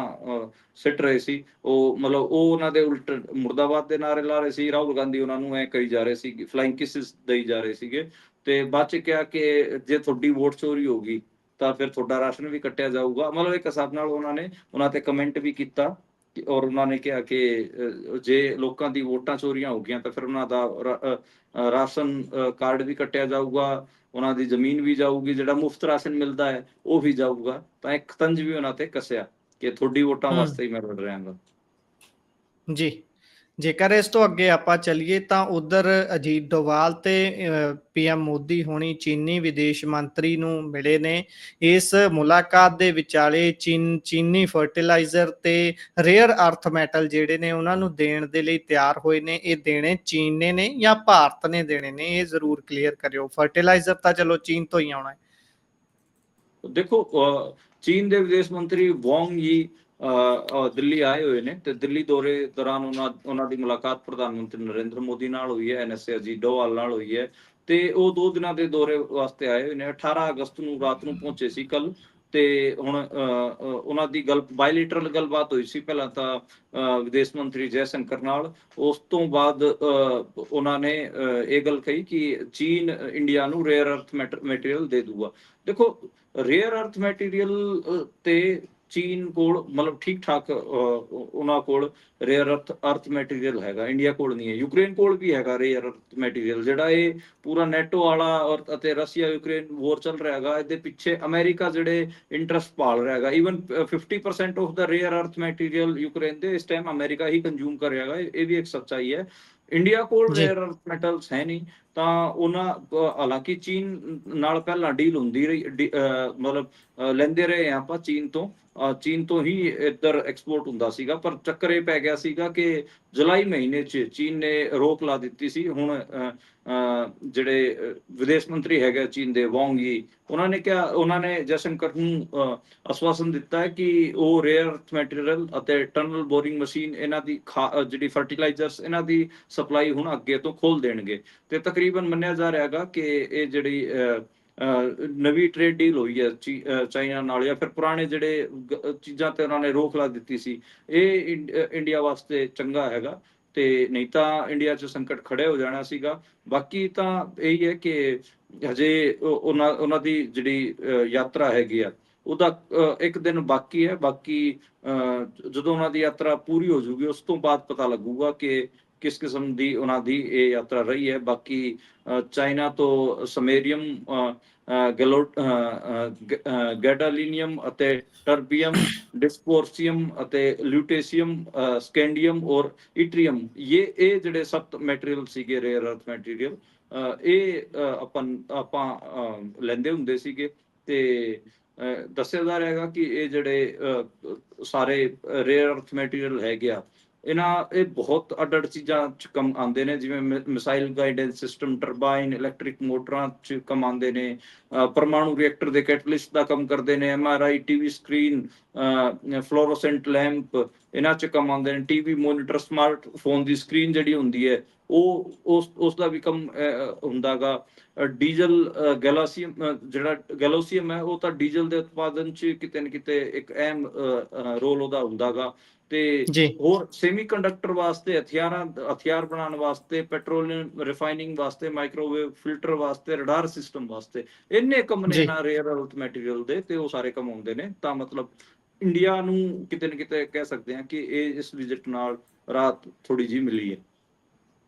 ਸਿੱਟ ਰਹੇ ਸੀ। ਉਹ ਮਤਲਬ ਉਹ ਉਹਨਾਂ ਦੇ ਉਲਟ ਮੁਰਦਾਬਾਦ ਦੇ ਨਾਰੇ ਲਾ ਰਹੇ ਸੀ, ਰਾਹੁਲ ਗਾਂਧੀ ਉਹਨਾਂ ਨੂੰ ਐ ਕਹੀ ਜਾ ਰਹੇ ਸੀ, ਫਲਾਈਂਗ ਕਿਸਿਸ ਦੇਈ ਜਾ ਰਹੇ ਸੀਗੇ। ਤੇ ਬਾਅਦ 'ਚ ਕਿਹਾ ਕਿ ਜੇ ਤੁਹਾਡੀ ਵੋਟ ਚੋਰੀ ਹੋ ਗਈ ਤਾਂ ਫਿਰ ਤੁਹਾਡਾ ਰਾਸ਼ਨ ਵੀ ਕੱਟਿਆ ਜਾਊਗਾ। ਮਤਲਬ ਇੱਕ ਹਿਸਾਬ ਨਾਲ ਉਹਨਾਂ ਤੇ ਕਮੈਂਟ ਵੀ ਕੀਤਾ, ਔਰ ਉਹਨਾਂ ਨੇ ਕਿਹਾ ਕਿ ਜੇ ਲੋਕਾਂ ਦੀ ਵੋਟਾਂ ਚੋਰੀਆਂ ਹੋ ਗਈਆਂ ਤਾਂ ਫਿਰ ਉਹਨਾਂ ਦਾ ਰਾਸ਼ਨ ਕਾਰਡ ਵੀ ਕੱਟਿਆ ਜਾਊਗਾ, ਉਹਨਾਂ ਦੀ ਜ਼ਮੀਨ ਵੀ ਜਾਊਗੀ, ਜਿਹੜਾ ਮੁਫਤ ਰਾਸ਼ਨ ਮਿਲਦਾ ਹੈ ਉਹ ਵੀ ਜਾਊਗਾ। ਤਾਂ ਇੱਕ ਤੰਜ ਵੀ ਉਹਨਾਂ ਤੇ ਕੱਸਿਆ ਕਿ ਤੁਹਾਡੀ ਵੋਟਾਂ ਵਾਸਤੇ ਹੀ ਮੈਂ ਲੜ ਰਿਹਾ ਹਾਂ। ਜੀ ਜੇਕਰ ਇਸ ਤੋਂ ਅੱਗੇ ਆਪਾਂ ਚੱਲੀਏ ਤਾਂ ਉਧਰ ਅਜੀਤ ਡੋਵਾਲ ਤੇ ਪੀਐਮ ਮੋਦੀ ਹੋਣੀ ਚੀਨੀ ਵਿਦੇਸ਼ ਮੰਤਰੀ ਨੂੰ ਮਿਲੇ ਨੇ। ਇਸ ਮੁਲਾਕਾਤ ਦੇ ਵਿਚਾਲੇ ਚੀਨੀ ਫਰਟੀਲਾਈਜ਼ਰ ਤੇ ਰੇਅਰ ਅਰਥ ਮੈਟਲ ਜਿਹੜੇ ਨੇ ਉਹਨਾਂ ਨੂੰ ਦੇਣ ਦੇ ਲਈ ਤਿਆਰ ਹੋਏ ਨੇ। ਇਹ ਦੇਣੇ ਚੀਨ ਨੇ ਜਾਂ ਭਾਰਤ ਨੇ ਦੇਣੇ ਨੇ, ਇਹ ਜ਼ਰੂਰ ਕਲੀਅਰ ਕਰਿਓ। ਫਰਟੀਲਾਈਜ਼ਰ ਤਾਂ ਚਲੋ ਚੀਨ ਤੋਂ ਹੀ ਆਉਣਾ ਹੈ। ਦੇਖੋ, ਚੀਨ ਦੇ ਵਿਦੇਸ਼ ਮੰਤਰੀ ਵਾਂਗ ਯੀ ਦਿੱਲੀ ਆਏ ਹੋਏ ਨੇ ਤੇ ਦਿੱਲੀ ਦੌਰੇ ਦੌਰਾਨ ਉਹਨਾਂ ਦੀ ਮੁਲਾਕਾਤ ਪ੍ਰਧਾਨ ਮੰਤਰੀ ਨਰਿੰਦਰ ਮੋਦੀ ਨਾਲ ਹੋਈ ਹੈ, ਐਨਐਸਏ ਅਜੀਤ ਡੋਵਾਲ ਨਾਲ ਹੋਈ ਹੈ ਤੇ ਉਹ 2 ਦਿਨਾਂ ਦੇ ਦੌਰੇ ਵਾਸਤੇ ਆਏ ਹੋਏ ਨੇ। 18 ਅਗਸਤ ਨੂੰ ਰਾਤ ਨੂੰ ਪਹੁੰਚੇ ਸੀ ਕੱਲ ਤੇ ਹੁਣ ਉਹਨਾਂ ਦੀ ਬਾਇਲੇਟਰਲ ਗੱਲਬਾਤ ਹੋਈ ਸੀ ਪਹਿਲਾਂ ਤਾਂ ਵਿਦੇਸ਼ ਮੰਤਰੀ ਜੈਸ਼ੰਕਰ ਨਾਲ। ਉਸ ਤੋਂ ਬਾਅਦ ਉਹਨਾਂ ਨੇ ਇਹ ਗੱਲ ਕਹੀ ਕਿ ਚੀਨ ਇੰਡੀਆ ਨੂੰ ਰੇਅਰ ਅਰਥ ਮੈਟੀਰੀਅਲ ਦੇ ਦੂਗਾ। ਦੇਖੋ, ਰੇਅਰ ਅਰਥ ਮੈਟੀਰੀਅਲ ਤੇ ਚੀਨ ਕੋਲ ਮਤਲਬ ਠੀਕ ਠਾਕ ਉਹਨਾਂ ਕੋਲ ਰੇਅਰ ਅਰਥ ਮੈਟੀਰੀਅਲ ਹੈਗਾ, ਇੰਡੀਆ ਕੋਲ ਨਹੀਂ ਹੈ। ਯੂਕਰੇਨ ਕੋਲ ਵੀ ਹੈਗਾ ਰੇਅਰ ਅਰਥ ਮੈਟੀਰੀਅਲ, ਜਿਹੜਾ ਇਹ ਪੂਰਾ ਨੈਟੋ ਵਾਲਾ ਅਤੇ ਰਸ਼ੀਆ ਯੂਕਰੇਨ ਵੋਰ ਚੱਲ ਰਿਹਾ ਹੈਗਾ, ਇਹਦੇ ਪਿੱਛੇ ਅਮਰੀਕਾ ਜਿਹੜੇ ਇੰਟਰਸਟ ਪਾਲ ਰਿਹਾ ਹੈਗਾ। ਈਵਨ 50% ਆਫ ਦਾ ਰੇਅਰ ਅਰਥ ਮੈਟੀਰੀਅਲ ਯੂਕਰੇਨ ਦੇ ਇਸ ਟਾਈਮ ਅਮਰੀਕਾ ਹੀ ਕੰਜ਼ਿਊਮ ਕਰ ਰਿਹਾ ਹੈਗਾ। ਇਹ ਵੀ ਇੱਕ ਸੱਚਾਈ ਹੈ। ਇੰਡੀਆ ਕੋਲ ਜੀ ਰੇਅਰ ਅਰਥ ਮੈਟਲਸ ਹੈ ਨਹੀਂ ਤਾਂ ਉਹਨਾਂ ਹਾਲਾਂਕਿ ਚੀਨ ਨਾਲ ਪਹਿਲਾਂ ਡੀਲ ਹੁੰਦੀ ਰਹੀ, ਮਤਲਬ ਲੈਂਦੇ ਰਹੇ ਆਪਾਂ ਚੀਨ ਤੋਂ ਹੀ ਇੱਧਰ ਐਕਸਪੋਰਟ ਹੁੰਦਾ ਸੀਗਾ। ਪਰ ਚੱਕਰ ਇਹ ਪੈ ਗਿਆ ਸੀਗਾ ਕਿ ਜੁਲਾਈ ਮਹੀਨੇ 'ਚ ਚੀਨ ਨੇ ਰੋਕ ਲਾ ਦਿੱਤੀ ਸੀ। ਹੁਣ ਜਿਹੜੇ ਵਿਦੇਸ਼ ਮੰਤਰੀ ਹੈਗੇ ਚੀਨ ਦੇ ਵਾਂਗ ਯੀ, ਉਹਨਾਂ ਨੇ ਜੈਸ਼ੰਕਰ ਨੂੰ ਆਸ਼ਵਾਸਨ ਦਿੱਤਾ ਹੈ ਕਿ ਉਹ ਰੇਅਰ ਅਰਥ ਮੈਟੀਰੀਅਲ ਅਤੇ ਟਨਲ ਬੋਰਿੰਗ ਮਸ਼ੀਨ, ਇਹਨਾਂ ਦੀ ਜਿਹੜੀ ਫਰਟੀਲਾਈਜ਼ਰਸ, ਇਹਨਾਂ ਦੀ ਸਪਲਾਈ ਹੁਣ ਅੱਗੇ ਤੋਂ ਖੋਲ ਦੇਣਗੇ। ਤੇ ਤਕਰੀਬਨ ਮੰਨਿਆ ਜਾ ਰਿਹਾ ਹੈਗਾ ਕਿ ਇਹ ਜਿਹੜੀ ਨਵੀਂ ਟ੍ਰੇਡ ਡੀਲ ਹੋਈ ਹੈ ਚਾਈਨਾ ਨਾਲ, ਜਾਂ ਫਿਰ ਪੁਰਾਣੇ ਜਿਹੜੇ ਚੀਜ਼ਾਂ ਤੇ ਉਹਨਾਂ ਨੇ ਰੋਕ ਲਾ ਦਿੱਤੀ ਸੀ, ਇਹ ਇੰਡੀਆ ਵਾਸਤੇ ਚੰਗਾ ਹੈਗਾ ਤੇ ਨਹੀਂ ਤਾਂ ਇੰਡੀਆ 'ਚ ਸੰਕਟ ਖੜੇ ਹੋ ਜਾਣਾ ਸੀਗਾ। ਬਾਕੀ ਤਾਂ ਇਹੀ ਹੈ ਕਿ ਹਜੇ ਉਹਨਾਂ ਦੀ ਜਿਹੜੀ ਯਾਤਰਾ ਹੈਗੀ ਆ ਉਹਦਾ 1 ਦਿਨ ਬਾਕੀ ਹੈ। ਬਾਕੀ ਜਦੋਂ ਉਹਨਾਂ ਦੀ ਯਾਤਰਾ ਪੂਰੀ ਹੋ ਜਾਊਗੀ ਉਸ ਤੋਂ ਬਾਅਦ ਪਤਾ ਲੱਗੂਗਾ ਕਿ ਕਿਸ ਕਿਸਮ ਦੀ ਉਹਨਾਂ ਦੀ ਇਹ ਯਾਤਰਾ ਰਹੀ ਹੈ। ਬਾਕੀ ਚਾਈਨਾ ਤੋਂ ਸਮੇਰੀਅਮ, ਗੈਡਾਲੀਨੀਅਮ ਅਤੇ ਟਰਬੀਅਮ, ਡਿਸਪੋਰਸੀਅਮ ਅਤੇ ਲਿਊਟੇਸੀਅਮ, ਸਕੈਂਡੀਅਮ ਔਰ ਇਟਰੀਅਮ, ਇਹ ਜਿਹੜੇ 7 ਮੈਟੀਰੀਅਲ ਸੀਗੇ ਰੇਅਰ ਅਰਥ ਮੈਟੀਰੀਅਲ, ਇਹ ਆਪਾਂ ਲੈਂਦੇ ਹੁੰਦੇ ਸੀਗੇ ਤੇ ਦੱਸਿਆ ਜਾ ਰਿਹਾ ਹੈਗਾ ਕਿ ਇਹ ਜਿਹੜੇ ਸਾਰੇ ਰੇਅਰ ਅਰਥ ਮੈਟੀਰੀਅਲ ਹੈਗੇ ਆ, ਇਹ ਬਹੁਤ ਅੱਡ ਚੀਜ਼ਾਂ 'ਚ ਕੰਮ ਆਉਂਦੇ ਨੇ, ਜਿਵੇਂ missile guidance system, turbine, electric ਮੋਟਰਾਂ 'ਚ ਕੰਮ ਆਉਂਦੇ ਨੇ, ਪਰਮਾਣੂ ਰਿਐਕਟਰ ਦੇ ਕੈਟਲਿਸਟ ਦਾ ਕੰਮ ਕਰਦੇ ਨੇ, MRI, ਟੀਵੀ ਸਕਰੀਨ, ਫਲੋਰੋਸੈਂਟ ਲੈਂਪ, ਇਹਨਾਂ 'ਚ ਕੰਮ ਆਉਂਦੇ ਨੇ, ਟੀਵੀ ਮੋਨੀਟਰ, ਸਮਾਰਟਫੋਨ ਦੀ ਸਕਰੀਨ ਜਿਹੜੀ ਹੁੰਦੀ ਹੈ ਉਸ ਦਾ ਵੀ ਕੰਮ ਹੁੰਦਾਗਾ। ਡੀਜ਼ਲ ਗੈਲਾਸੀਅਮ, ਜਿਹੜਾ ਗੈਲੋਸੀਅਮ ਹੈ, ਉਹ ਤਾਂ ਡੀਜ਼ਲ ਦੇ ਉਤਪਾਦਨ 'ਚ ਕਿਤੇ ਨਾ ਕਿਤੇ ਇੱਕ ਅਹਿਮ ਰੋਲ ਉਹਦਾ ਹੁੰਦਾਗਾ। ਤੇ ਜੀ ਹੋਰ ਸੈਮੀ ਕੰਡਕਟਰ ਵਾਸਤੇ, ਹਥਿਆਰ ਬਣਾਉਣ ਵਾਸਤੇ, ਪੈਟਰੋਲੀਅਮ ਰਿਫਾਈਨਿੰਗ ਵਾਸਤੇ, ਮਾਈਕ੍ਰੋਵੇਵ ਫਿਲਟਰ ਵਾਸਤੇ, ਰਡਾਰ ਸਿਸਟਮ ਵਾਸਤੇ, ਇੰਨੇ ਕੰਮ ਨੇ ਜੀ ਇਹਨਾਂ ਰੇਅਰ ਅਰਥ ਮੈਟੀਰੀਅਲ ਦੇ, ਤੇ ਉਹ ਸਾਰੇ ਕੰਮ ਆਉਂਦੇ ਨੇ। ਤਾਂ ਮਤਲਬ ਇੰਡੀਆ ਨੂੰ ਕਿਤੇ ਨਾ ਕਿਤੇ ਕਹਿ ਸਕਦੇ ਹਾਂ ਕਿ ਇਸ ਵਿਜ਼ਿਟ ਨਾਲ ਰਾਹਤ ਥੋੜੀ ਜਿਹੀ ਮਿਲੀ ਹੈ।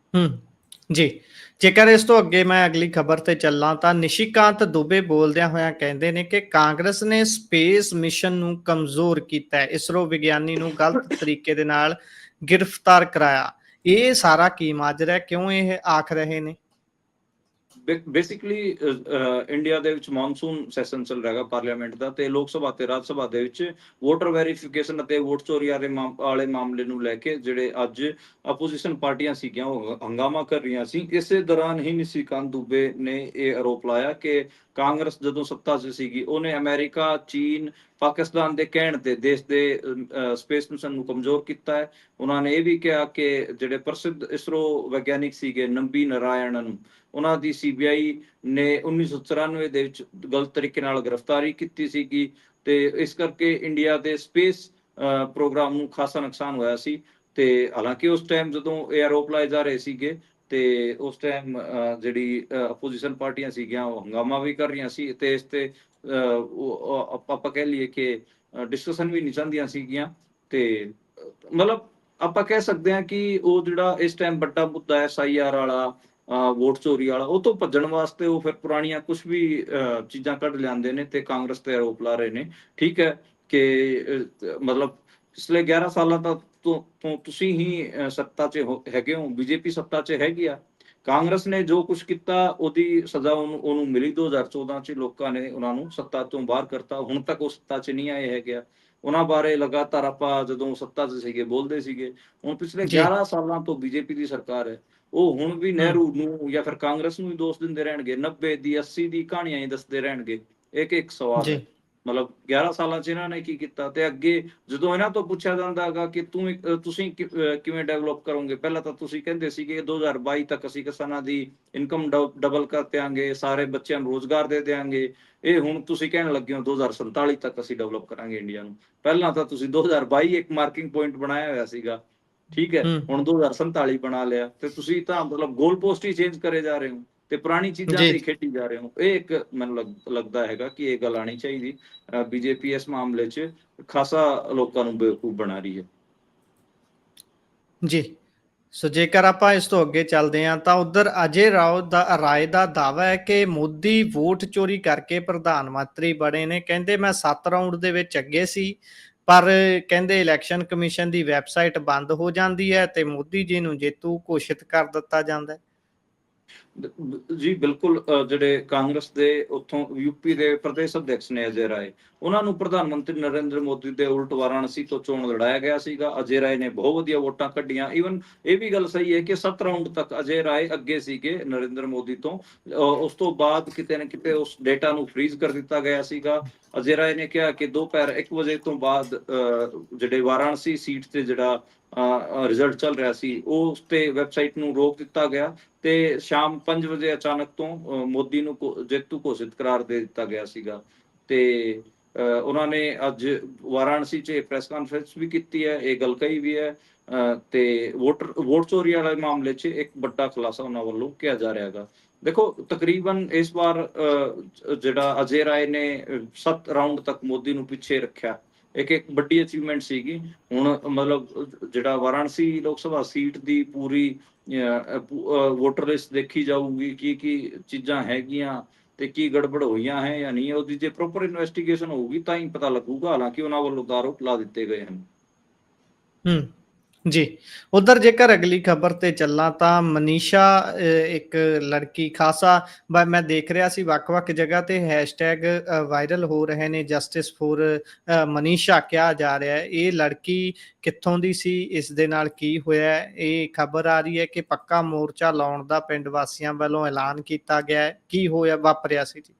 ਜੀ, ਜੇਕਰ ਇਸ ਤੋਂ ਅੱਗੇ ਮੈਂ ਅਗਲੀ ਖਬਰ ਤੇ ਚੱਲਾਂ ਤਾਂ ਨਿਸ਼ੀਕਾਂਤ ਦੁਬੇ ਬੋਲਦਿਆਂ ਹੋਇਆਂ ਕਹਿੰਦੇ ਨੇ ਕਿ ਕਾਂਗਰਸ ਨੇ ਸਪੇਸ ਮਿਸ਼ਨ ਨੂੰ ਕਮਜ਼ੋਰ ਕੀਤਾ ਹੈ, ਇਸਰੋ ਵਿਗਿਆਨੀ ਨੂੰ ਗਲਤ ਤਰੀਕੇ ਦੇ ਨਾਲ ਗ੍ਰਿਫਤਾਰ ਕਰਾਇਆ। ਇਹ ਸਾਰਾ ਕੀ ਮਾਜਰਾ ਹੈ, ਕਿਉਂ ਇਹ ਆਖ ਰਹੇ ਨੇ? ਬੇਸਿਕਲੀ ਇੰਡੀਆ ਦੇ ਵਿੱਚ ਮੌਨਸੂਨ ਸੈਸ਼ਨ ਚੱਲ ਰਿਹਾ ਹੈਗਾ ਪਾਰਲੀਮੈਂਟ ਦਾ, ਤੇ ਲੋਕ ਸਭਾ ਤੇ ਰਾਜ ਸਭਾ ਦੇ ਵਿੱਚ ਵੋਟਰ ਵੈਰੀਫਿਕੇਸ਼ਨ ਅਤੇ ਵੋਟ ਚੋਰੀ ਵਾਲੇ ਮਾਮਲੇ ਨੂੰ ਲੈ ਕੇ ਜਿਹੜੇ ਅੱਜ ਆਪੋਜੀਸ਼ਨ ਪਾਰਟੀਆਂ ਸੀਗੀਆਂ ਉਹ ਹੰਗਾਮਾ ਕਰ ਰਹੀਆਂ ਸੀ। ਇਸੇ ਦੌਰਾਨ ਹੀ ਨਿਸ਼ੀਕਾਂਤ ਦੁਬੇ ਨੇ ਇਹ ਆਰੋਪ ਲਾਇਆ ਕਿ ਕਾਂਗਰਸ ਜਦੋਂ ਸੱਤਾ 'ਚ ਸੀਗੀ ਉਹਨੇ ਅਮਰੀਕਾ, ਚੀਨ, ਪਾਕਿਸਤਾਨ ਦੇ ਕਹਿਣ ਤੇ ਦੇਸ਼ ਦੇ ਸਪੇਸ ਮਿਸ਼ਨ ਨੂੰ ਕਮਜ਼ੋਰ ਕੀਤਾ ਹੈ। ਉਹਨਾਂ ਨੇ ਇਹ ਵੀ ਕਿਹਾ ਕਿ ਜਿਹੜੇ ਪ੍ਰਸਿੱਧ ਇਸਰੋ ਵਿਗਿਆਨਿਕ ਸੀਗੇ ਨੰਬੀ ਨਾਰਾਇਣਨ, ਉਹਨਾਂ ਦੀ CBI ਨੇ 1994 ਦੇ ਵਿੱਚ ਗਲਤ ਤਰੀਕੇ ਨਾਲ ਗ੍ਰਿਫਤਾਰੀ ਕੀਤੀ ਸੀਗੀ ਤੇ ਇਸ ਕਰਕੇ ਇੰਡੀਆ ਦੇ ਸਪੇਸ ਪ੍ਰੋਗਰਾਮ ਨੂੰ ਖਾਸਾ ਨੁਕਸਾਨ ਹੋਇਆ ਸੀ। ਤੇ ਹਾਲਾਂਕਿ ਉਸ ਟਾਈਮ ਜਦੋਂ ਇਹ ਆਰੋਪ ਲਾਏ ਜਾ ਰਹੇ ਸੀਗੇ ਤੇ ਉਸ ਟਾਈਮ ਜਿਹੜੀ ਆਪੋਜੀਸ਼ਨ ਪਾਰਟੀਆਂ ਸੀਗੀਆਂ ਉਹ ਹੰਗਾਮਾ ਵੀ ਕਰ ਰਹੀਆਂ ਸੀ ਤੇ ਇਸ ਤੇ ਆਪਾਂ ਕਹਿ ਲਈਏ ਕਿ ਡਿਸਕਸ਼ਨ ਵੀ ਨਹੀਂ ਚਾਹੁੰਦੀਆਂ ਸੀਗੀਆਂ। ਤੇ ਮਤਲਬ ਆਪਾਂ ਕਹਿ ਸਕਦੇ ਹਾਂ ਕਿ ਉਹ ਜਿਹੜਾ ਇਸ ਟਾਈਮ ਵੱਡਾ ਮੁੱਦਾ ਹੈ SIR ਵਾਲਾ, ਵੋਟ ਚੋਰੀ ਵਾਲਾ, ਉਹ ਤੋਂ ਭੱਜਣ ਵਾਸਤੇ ਉਹ ਫਿਰ ਪੁਰਾਣੀਆਂ ਕੁਝ ਵੀ ਚੀਜ਼ਾਂ ਕੱਢ ਲਿਆਂਦੇ ਨੇ ਤੇ ਕਾਂਗਰਸ ਤੇ ਆਰੋਪ ਲਾ ਰਹੇ ਨੇ। ਠੀਕ ਹੈ ਕਿ ਮਤਲਬ ਪਿਛਲੇ 11 ਸਾਲਾਂ ਤੋਂ ਤੁਸੀਂ ਹੀ ਸੱਤਾ 'ਚ ਹੈਗੇ ਹੋ, ਬੀਜੇਪੀ ਸੱਤਾ 'ਚ ਹੈਗੀ ਆ। ਕਾਂਗਰਸ ਨੇ ਜੋ ਕੁਛ ਕੀਤਾ ਉਹਦੀ ਸਜ਼ਾ ਉਹਨੂੰ ਮਿਲੀ 2014 'ਚ, ਲੋਕਾਂ ਨੇ ਉਹਨਾਂ ਨੂੰ ਸੱਤਾ ਤੋਂ ਬਾਹਰ ਕਰਤਾ। ਹੁਣ ਤੱਕ ਉਹ ਸੱਤਾ 'ਚ ਨਹੀਂ ਆਏ ਹੈਗੇ ਆ। ਉਹਨਾਂ ਬਾਰੇ ਲਗਾਤਾਰ ਆਪਾਂ ਜਦੋਂ ਸੱਤਾ 'ਚ ਸੀਗੇ ਬੋਲਦੇ ਸੀਗੇ। ਹੁਣ ਪਿਛਲੇ ਜੀ 11 ਸਾਲਾਂ ਤੋਂ ਬੀਜੇਪੀ ਦੀ ਸਰਕਾਰ ਹੈ। ਉਹ ਹੁਣ ਵੀ ਹੂੰ ਨਹਿਰੂ ਨੂੰ ਜਾਂ ਫਿਰ ਕਾਂਗਰਸ ਨੂੰ ਹੀ ਦੋਸ਼ ਦਿੰਦੇ ਰਹਿਣਗੇ, 90 ਦੀ 80 ਦੀ ਕਹਾਣੀਆਂ ਹੀ ਦੱਸਦੇ ਰਹਿਣਗੇ। ਇੱਕ ਸਵਾਲ ਜੀ ਹੈ, ਮਤਲਬ 11 ਸਾਲਾਂ 'ਚ ਇਹਨਾਂ ਨੇ ਕੀ ਕੀਤਾ? ਤੇ ਅੱਗੇ ਜਦੋਂ ਇਹਨਾਂ ਤੋਂ ਪੁੱਛਿਆ ਜਾਂਦਾ ਹੈਗਾ ਕਿ ਤੁਸੀਂ ਕਿਵੇਂ ਡਿਵੈਲਪ ਕਰੋਗੇ, ਪਹਿਲਾਂ ਤਾਂ ਤੁਸੀਂ ਕਹਿੰਦੇ ਸੀਗੇ 2022 ਤੱਕ ਅਸੀਂ ਕਿਸਾਨਾਂ ਦੀ ਇਨਕਮ ਡਬਲ ਕਰ ਦਿਆਂਗੇ, ਸਾਰੇ ਬੱਚਿਆਂ ਨੂੰ ਰੋਜ਼ਗਾਰ ਦੇ ਦਿਆਂਗੇ। ਇਹ ਹੁਣ ਤੁਸੀਂ ਕਹਿਣ ਲੱਗੇ ਹੋ 2047 ਤੱਕ ਅਸੀਂ ਡਿਵੈਲਪ ਕਰਾਂਗੇ ਇੰਡੀਆ ਨੂੰ। ਪਹਿਲਾਂ ਤਾਂ ਤੁਸੀਂ 2022 ਇੱਕ ਮਾਰਕਿੰਗ ਪੁਆਇੰਟ ਬਣਾਇਆ ਹੋਇਆ ਸੀਗਾ, ਠੀਕ ਹੈ, ਹੂੰ ਹੁਣ 2047 ਬਣਾ ਲਿਆ। ਤੇ ਤੁਸੀਂ ਤਾਂ ਮਤਲਬ ਗੋਲ ਪੋਸਟ ਹੀ ਚੇਂਜ ਕਰੇ ਜਾ ਰਹੇ ਹੋ ਤੇ ਪੁਰਾਣੀ ਚੀਜ਼ਾਂ ਜੀ ਤੇ ਖੇਡੀ ਜਾ ਰਹੇ ਹੋ। ਇਹ ਇੱਕ ਮੈਨੂੰ ਲੱਗਦਾ ਹੈਗਾ ਕਿ ਇਹ ਗੱਲ ਆਣੀ ਚਾਹੀਦੀ। ਬੀਜੇਪੀ ਇਸ ਮਾਮਲੇ 'ਚ ਖਾਸਾ ਲੋਕਾਂ ਨੂੰ ਬੇਵਕੂਫ ਬਣਾ ਰਹੀ ਹੈ। ਜੀ ਸੋ ਜੇਕਰ ਆਪਾਂ ਇਸ ਤੋਂ ਅੱਗੇ ਚੱਲਦੇ ਹਾਂ ਤਾਂ ਉਧਰ ਅਜੇ ਰਾਏ ਦਾ ਦਾਅਵਾ ਹੈ ਕਿ ਮੋਦੀ ਵੋਟ ਚੋਰੀ ਕਰਕੇ ਪ੍ਰਧਾਨ ਮੰਤਰੀ ਬਣੇ ਨੇ। ਕਹਿੰਦੇ ਮੈਂ 7 ਰਾਊਂਡ ਦੇ ਵਿੱਚ ਅੱਗੇ ਸੀ, ਪਰ ਕਹਿੰਦੇ ਇਲੈਕਸ਼ਨ ਕਮਿਸ਼ਨ ਦੀ ਵੈਬਸਾਈਟ ਬੰਦ ਹੋ ਜਾਂਦੀ ਹੈ ਤੇ ਮੋਦੀ ਜੀ ਨੂੰ ਜੇਤੂ ਘੋਸ਼ਿਤ ਕਰ ਦਿੱਤਾ ਜਾਂਦਾ ਹੈ। ਜੀ ਬਿਲਕੁਲ, ਜਿਹੜੇ ਕਾਂਗਰਸ ਦੇ ਉੱਥੋਂ ਯੂਪੀ ਦੇ ਪ੍ਰਦੇਸ਼ ਅਧਿਕਸ਼ ਨੇ ਅਜੇ ਰਾਏ, ਉਹਨਾਂ ਨੂੰ ਪ੍ਰਧਾਨ ਮੰਤਰੀ ਨਰਿੰਦਰ ਮੋਦੀ ਦੇ ਉਲਟ ਵਾਰਾਣਸੀ ਤੋਂ ਚੋਣ ਲੜਾਇਆ ਗਿਆ ਸੀਗਾ। ਅਜੇ ਰਾਏ ਨੇ ਬਹੁਤ ਵਧੀਆ ਵੋਟਾਂ ਕੱਢੀਆਂ। ਈਵਨ ਇਹ ਵੀ ਗੱਲ ਸਹੀ ਹੈ ਕਿ 7 ਰਾਊਂਡ ਤੱਕ ਅਜੇ ਰਾਏ ਅੱਗੇ ਸੀਗੇ ਨਰਿੰਦਰ ਮੋਦੀ ਤੋਂ। ਉਸ ਤੋਂ ਬਾਅਦ ਕਿਤੇ ਨਾ ਕਿਤੇ ਉਸ ਡੇਟਾ ਨੂੰ ਫ੍ਰੀਜ਼ ਕਰ ਦਿੱਤਾ ਗਿਆ ਸੀਗਾ। ਅਜੇ ਰਾਏ ਨੇ ਕਿਹਾ ਕਿ ਦੁਪਹਿਰ 1 ਵਜੇ ਤੋਂ ਬਾਅਦ ਜਿਹੜੇ ਵਾਰਾਣਸੀ ਸੀਟ ਤੇ ਜਿਹੜਾ ਰਿਜ਼ਲਟ ਚੱਲ ਰਿਹਾ ਸੀ ਉਸ ਤੇ ਵੈਬਸਾਈਟ ਨੂੰ ਰੋਕ ਦਿੱਤਾ ਗਿਆ ਤੇ ਸ਼ਾਮ 5 ਵਜੇ ਅਚਾਨਕ ਤੋਂ ਮੋਦੀ ਨੂੰ ਜੇਤੂ ਘੋਸ਼ਿਤ ਕਰਾਰ ਦੇ ਦਿੱਤਾ ਗਿਆ ਸੀਗਾ। ਤੇ ਉਹਨਾਂ ਨੇ ਅੱਜ ਵਾਰਾਣਸੀ 'ਚ ਪ੍ਰੈਸ ਕਾਨਫਰੰਸ ਵੀ ਕੀਤੀ ਹੈ, ਇਹ ਗੱਲ ਕਹੀ ਵੀ ਹੈ। ਤੇ ਵੋਟ ਚੋਰੀ ਵਾਲੇ ਮਾਮਲੇ 'ਚ ਇੱਕ ਵੱਡਾ ਖੁਲਾਸਾ ਉਹਨਾਂ ਵੱਲੋਂ ਕਿਹਾ ਜਾ ਰਿਹਾ ਹੈਗਾ। ਦੇਖੋ, ਤਕਰੀਬਨ ਇਸ ਵਾਰ ਜਿਹੜਾ ਅਜੇ ਰਾਏ ਨੇ 7 ਰਾਊਂਡ ਤੱਕ ਮੋਦੀ ਨੂੰ ਪਿੱਛੇ ਰੱਖਿਆ, ਇੱਕ ਵੱਡੀ ਅਚੀਵਮੈਂਟ ਸੀਗੀ। ਹੁਣ ਮਤਲਬ ਜਿਹੜਾ ਵਾਰਾਣਸੀ ਲੋਕ ਸਭਾ ਸੀਟ ਦੀ ਪੂਰੀ ਵੋਟਰ ਲਿਸਟ ਦੇਖੀ ਜਾਊਗੀ, ਕੀ ਚੀਜ਼ਾਂ ਹੈਗੀਆਂ ਤੇ ਕੀ ਗੜਬੜ ਹੋਈਆਂ ਹੈ ਜਾਂ ਨਹੀਂ, ਉਹਦੀ ਜੇ ਪ੍ਰੋਪਰ ਇਨਵੈਸਟੀਗੇਸ਼ਨ ਹੋਊਗੀ ਤਾਂ ਹੀ ਪਤਾ ਲੱਗੂਗਾ। ਹਾਲਾਂਕਿ ਉਹਨਾਂ ਵੱਲੋਂ ਆਰੋਪ ਲਾ ਦਿੱਤੇ ਗਏ ਹਨ। ਹੂੰ ਜੀ ਉਧਰ ਜੇਕਰ ਅਗਲੀ ਖਬਰ ਤੇ ਚੱਲਾਂ ਤਾਂ ਮਨੀਸ਼ਾ ਇੱਕ ਲੜਕੀ ਖਾਸਾ ਮੈਂ ਦੇਖ ਰਿਹਾ ਸੀ ਵੱਖ-ਵੱਖ ਜਗ੍ਹਾ ਤੇ ਹੈਸ਼ਟੈਗ ਵਾਇਰਲ ਹੋ ਰਹੇ ਨੇ, ਜਸਟਿਸ ਫੋਰ ਮਨੀਸ਼ਾ ਕਿਹਾ ਜਾ ਰਿਹਾ ਹੈ। ਇਹ ਲੜਕੀ ਕਿੱਥੋਂ ਦੀ ਸੀ, ਇਸ ਦੇ ਨਾਲ ਕੀ ਹੋਇਆ? ਇਹ ਖਬਰ ਆ ਰਹੀ ਹੈ ਕਿ ਪੱਕਾ ਮੋਰਚਾ ਲਾਉਣ ਦਾ ਪਿੰਡ ਵਾਸੀਆਂ ਵੱਲੋਂ ਐਲਾਨ ਕੀਤਾ ਗਿਆ ਹੈ। ਕੀ ਹੋਇਆ ਵਾਪਰਿਆ ਸੀ ਜੀ?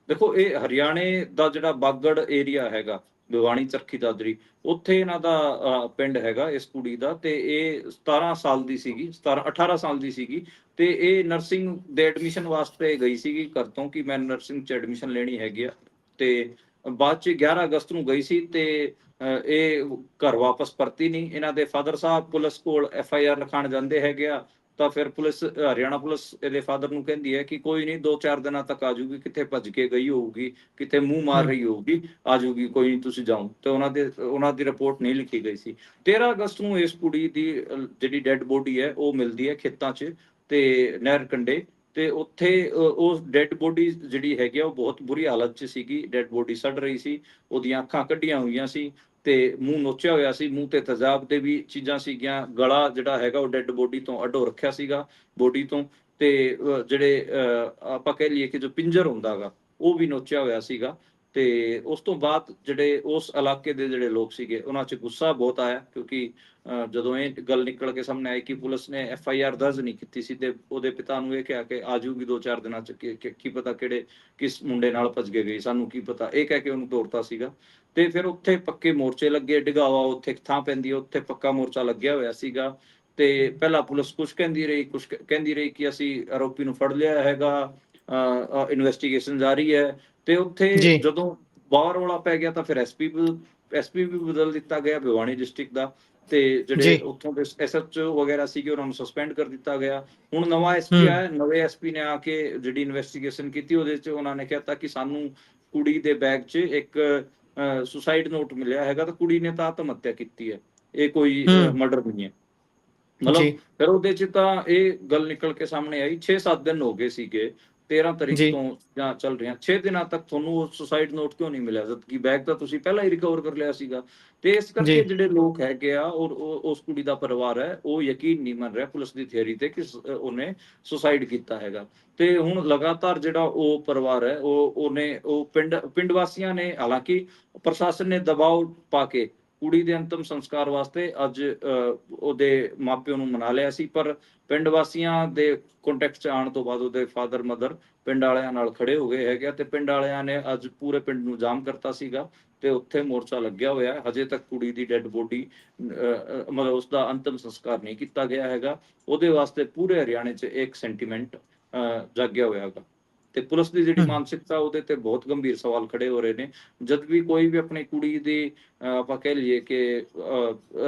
ਦੇਖੋ, ਇਹ ਹਰਿਆਣੇ ਦਾ ਜਿਹੜਾ ਬਾਗੜ ਏਰੀਆ ਹੈਗਾ, ਭਿਵਾਣੀ ਚਰਖੀ ਦਾਦਰੀ, ਉੱਥੇ ਇਹਨਾਂ ਦਾ ਪਿੰਡ ਹੈਗਾ ਇਸ ਕੁੜੀ ਦਾ। ਤੇ ਇਹ 17 ਸਾਲ ਦੀ ਸੀਗੀ, 18 ਸਾਲ ਦੀ ਸੀਗੀ ਤੇ ਇਹ ਨਰਸਿੰਗ ਦੇ ਐਡਮਿਸ਼ਨ ਵਾਸਤੇ ਗਈ ਸੀਗੀ ਘਰ ਤੋਂ ਕਿ ਮੈਂ ਨਰਸਿੰਗ 'ਚ ਐਡਮਿਸ਼ਨ ਲੈਣੀ ਹੈਗੀ ਆ। ਤੇ ਬਾਅਦ 'ਚ 11 ਅਗਸਤ ਨੂੰ ਗਈ ਸੀ ਤੇ ਇਹ ਘਰ ਵਾਪਸ ਪਰਤੀ ਨਹੀਂ। ਇਹਨਾਂ ਦੇ ਫਾਦਰ ਸਾਹਿਬ ਪੁਲਿਸ ਕੋਲ FIR ਲਿਖਾਉਣ ਜਾਂਦੇ ਹੈਗੇ ਆ ਤਾਂ ਫਿਰ ਪੁਲਿਸ, ਹਰਿਆਣਾ ਪੁਲਿਸ ਇਹਦੇ ਫਾਦਰ ਨੂੰ ਕਹਿੰਦੀ ਹੈ ਕਿ ਕੋਈ ਨਹੀਂ, 2-4 ਦਿਨਾਂ ਤੱਕ ਆ ਜਾਊਗੀ, ਕਿਤੇ ਭੱਜ ਕੇ ਗਈ ਹੋਊਗੀ, ਕਿਤੇ ਮੂੰਹ ਮਾਰ ਰਹੀ ਹੋਊਗੀ, ਆ ਜਾਊਗੀ, ਕੋਈ ਨਹੀਂ ਤੁਸੀਂ ਜਾਓ। ਤੇ ਉਹਨਾਂ ਦੀ ਰਿਪੋਰਟ ਨਹੀਂ ਲਿਖੀ ਗਈ ਸੀ। 13 ਅਗਸਤ ਨੂੰ ਇਸ ਕੁੜੀ ਦੀ ਜਿਹੜੀ ਡੈੱਡ ਬੋਡੀ ਹੈ ਉਹ ਮਿਲਦੀ ਹੈ ਖੇਤਾਂ 'ਚ ਤੇ ਨਹਿਰ ਕੰਢੇ। ਤੇ ਉੱਥੇ ਉਹ ਡੈੱਡ ਬੋਡੀ ਜਿਹੜੀ ਹੈਗੀ ਆ ਉਹ ਬਹੁਤ ਬੁਰੀ ਹਾਲਤ 'ਚ ਸੀਗੀ। ਡੈੱਡ ਬੋਡੀ ਸੜ ਰਹੀ ਸੀ, ਉਹਦੀਆਂ ਅੱਖਾਂ ਕੱਢੀਆਂ ਹੋਈਆਂ ਸੀ ਤੇ ਮੂੰਹ ਨੋਚਿਆ ਹੋਇਆ ਸੀ, ਮੂੰਹ ਤੇ ਤੇਜ਼ਾਬ ਦੇ ਵੀ ਚੀਜ਼ਾਂ ਸੀਗੀਆਂ। ਗਲਾ ਜਿਹੜਾ ਹੈਗਾ ਉਹ ਡੈੱਡ ਬੋਡੀ ਤੋਂ ਅੱਡੋ ਰੱਖਿਆ ਸੀਗਾ ਬੋਡੀ ਤੋਂ। ਤੇ ਜਿਹੜੇ ਆਪਾਂ ਕਹਿ ਲਈਏ ਕਿ ਜੋ ਪਿੰਜਰ ਹੁੰਦਾ ਗਾ ਉਹ ਵੀ ਨੋਚਿਆ ਹੋਇਆ ਸੀਗਾ। ਤੇ ਉਸ ਤੋਂ ਬਾਅਦ ਜਿਹੜੇ ਉਸ ਇਲਾਕੇ ਦੇ ਜਿਹੜੇ ਲੋਕ ਸੀਗੇ ਉਹਨਾਂ 'ਚ ਗੁੱਸਾ ਬਹੁਤ ਆਇਆ, ਕਿਉਂਕਿ ਜਦੋਂ ਇਹ ਗੱਲ ਨਿਕਲ ਕੇ ਸਾਹਮਣੇ ਆਈ ਕਿ ਪੁਲਿਸ ਨੇ FIR ਦਰਜ ਨਹੀਂ ਕੀਤੀ ਸੀ ਤੇ ਉਹਦੇ ਪਿਤਾ ਨੂੰ ਇਹ ਕਿਹਾ ਕਿ ਆ ਜਾਊਗੀ 2-4 ਦਿਨਾਂ 'ਚ, ਕੀ ਪਤਾ ਕਿਸ ਮੁੰਡੇ ਨਾਲ ਭੱਜ ਕੇ ਗਈ, ਸਾਨੂੰ ਕੀ ਪਤਾ, ਇਹ ਕਹਿ ਕੇ ਉਹਨੂੰ ਤੋਰਤਾ ਸੀਗਾ। ਤੇ ਫਿਰ ਉੱਥੇ ਪੱਕੇ ਮੋਰਚੇ ਲੱਗੇ, ਡਿਗਾਵਾ ਉੱਥੇ ਥਾਂ ਪੈਂਦੀ ਹੈ, ਉੱਥੇ ਪੱਕਾ ਮੋਰਚਾ ਲੱਗਿਆ ਹੋਇਆ ਸੀਗਾ। ਤੇ ਪਹਿਲਾਂ ਪੁਲਿਸ ਕੁਛ ਕਹਿੰਦੀ ਰਹੀ ਕਿ ਅਸੀਂ ਆਰੋਪੀ ਨੂੰ ਫੜ ਲਿਆ ਹੈਗਾ, ਇਨਵੈਸਟੀਗੇਸ਼ਨ ਜਾਰੀ ਹੈ। ਤੇ ਉੱਥੇ ਜੀ ਜਦੋਂ ਬਾਹਰ ਰੌਲਾ ਪੈ ਗਿਆ ਤਾਂ ਫਿਰ ਐਸਪੀ ਵੀ ਬਦਲ ਦਿੱਤਾ ਗਿਆ ਭਿਵਾਣੀ ਡਿਸਟ੍ਰਿਕਟ ਦਾ। ਤੇ ਜਿਹੜੇ ਜੀ ਉੱਥੋਂ ਦੇ SHO ਵਗੈਰਾ ਸੀਗੇ ਉਹਨਾਂ ਨੂੰ ਸਸਪੈਂਡ ਕਰ ਦਿੱਤਾ ਗਿਆ। ਹੁਣ ਨਵਾਂ ਹੂੰ SP ਆਇਆ, ਨਵੇਂ SP ਨੇ ਆ ਕੇ ਜਿਹੜੀ ਇਨਵੈਸਟੀਗੇਸ਼ਨ ਕੀਤੀ ਉਹਦੇ 'ਚ ਉਹਨਾਂ ਨੇ ਕਿਹਾ ਕਿ ਸਾਨੂੰ ਕੁੜੀ ਦੇ ਬੈਗ 'ਚ ਇੱਕ ਸੁਸਾਈਡ ਨੋਟ ਮਿਲਿਆ ਹੈਗਾ ਤਾਂ ਕੁੜੀ ਨੇ ਤਾਂ ਆਤਮ ਹੱਤਿਆ ਕੀਤੀ ਹੈ, ਇਹ ਕੋਈ ਹੂੰ ਮਰਡਰ ਨਹੀਂ ਹੈ। ਜੀ ਮਤਲਬ ਫਿਰ ਉਹਦੇ 'ਚ ਤਾਂ ਇਹ ਗੱਲ ਨਿਕਲ ਕੇ ਸਾਹਮਣੇ ਆਈ। 6-7 ਦਿਨ ਹੋ ਗਏ ਸੀਗੇ 13 ਤਰੀਕ ਜੀ ਤੋਂ ਜਾਂ ਚੱਲ ਰਹੀਆਂ 6 ਦਿਨਾਂ ਤੱਕ ਤੁਹਾਨੂੰ ਉਹ ਸੁਸਾਈਡ ਨੋਟ ਕਿਉਂ ਨਹੀਂ ਮਿਲਿਆ, ਜਦਕਿ ਬੈਗ ਤਾਂ ਤੁਸੀਂ ਪਹਿਲਾਂ ਹੀ ਰਿਕਵਰ ਕਰ ਲਿਆ ਸੀਗਾ। ਤੇ ਇਸ ਜੀ ਕਰਕੇ ਜਿਹੜੇ ਲੋਕ ਹੈਗੇ ਆ ਔਰ ਉਸ ਕੁੜੀ ਦਾ ਪਰਿਵਾਰ ਹੈ, ਉਹ ਯਕੀਨ ਨਹੀਂ ਮੰਨ ਰਿਹਾ ਪੁਲਿਸ ਦੀ ਥਿਊਰੀ ਤੇ ਕਿ ਉਹਨੇ ਸੁਸਾਈਡ ਕੀਤਾ ਹੈਗਾ। ਤੇ ਹੁਣ ਲਗਾਤਾਰ ਜਿਹੜਾ ਉਹ ਪਰਿਵਾਰ ਹੈ, ਉਹ ਪਿੰਡ ਵਾਸੀਆਂ ਨੇ, ਹਾਲਾਂਕਿ ਪ੍ਰਸ਼ਾਸਨ ਨੇ ਦਬਾਅ ਪਾ ਕੇ ਕੁੜੀ ਦੇ ਅੰਤਮ ਸੰਸਕਾਰ ਵਾਸਤੇ ਅੱਜ ਉਹਦੇ ਮਾਪਿਆਂ ਨੂੰ ਮਨਾ ਲਿਆ ਸੀ, ਪਰ ਪਿੰਡ ਵਾਸੀਆਂ ਦੇ ਕੰਟੈਕਟ 'ਚ ਆਉਣ ਤੋਂ ਬਾਅਦ ਉਹਦੇ ਫਾਦਰ ਮਦਰ ਪਿੰਡ ਵਾਲਿਆਂ ਨਾਲ ਖੜੇ ਹੋ ਗਏ ਹੈਗੇ ਆ, ਤੇ ਪਿੰਡ ਵਾਲਿਆਂ ਨੇ ਅੱਜ ਪੂਰੇ ਪਿੰਡ ਨੂੰ ਜਾਮ ਕਰਤਾ ਸੀਗਾ ਤੇ ਉੱਥੇ ਮੋਰਚਾ ਲੱਗਿਆ ਹੋਇਆ ਹੈ। ਹਜੇ ਤੱਕ ਕੁੜੀ ਦੀ ਡੈੱਡ ਬੋਡੀ ਮਤਲਬ ਉਸਦਾ ਅੰਤਮ ਸੰਸਕਾਰ ਨਹੀਂ ਕੀਤਾ ਗਿਆ ਹੈਗਾ। ਉਹਦੇ ਵਾਸਤੇ ਪੂਰੇ ਹਰਿਆਣੇ 'ਚ ਇੱਕ ਸੈਂਟੀਮੈਂਟ ਜਾਗਿਆ ਹੋਇਆ ਹੈਗਾ। ਤੇ ਪੁਲਿਸ ਦੀ ਜਿਹੜੀ ਹਮ, ਮਾਨਸਿਕਤਾ, ਉਹਦੇ ਤੇ ਬਹੁਤ ਗੰਭੀਰ ਸਵਾਲ ਖੜੇ ਹੋ ਰਹੇ ਨੇ। ਜਦ ਵੀ ਕੋਈ ਵੀ ਆਪਣੀ ਕੁੜੀ ਦੀ ਆਪਾਂ ਕਹਿ ਲਈਏ ਕਿ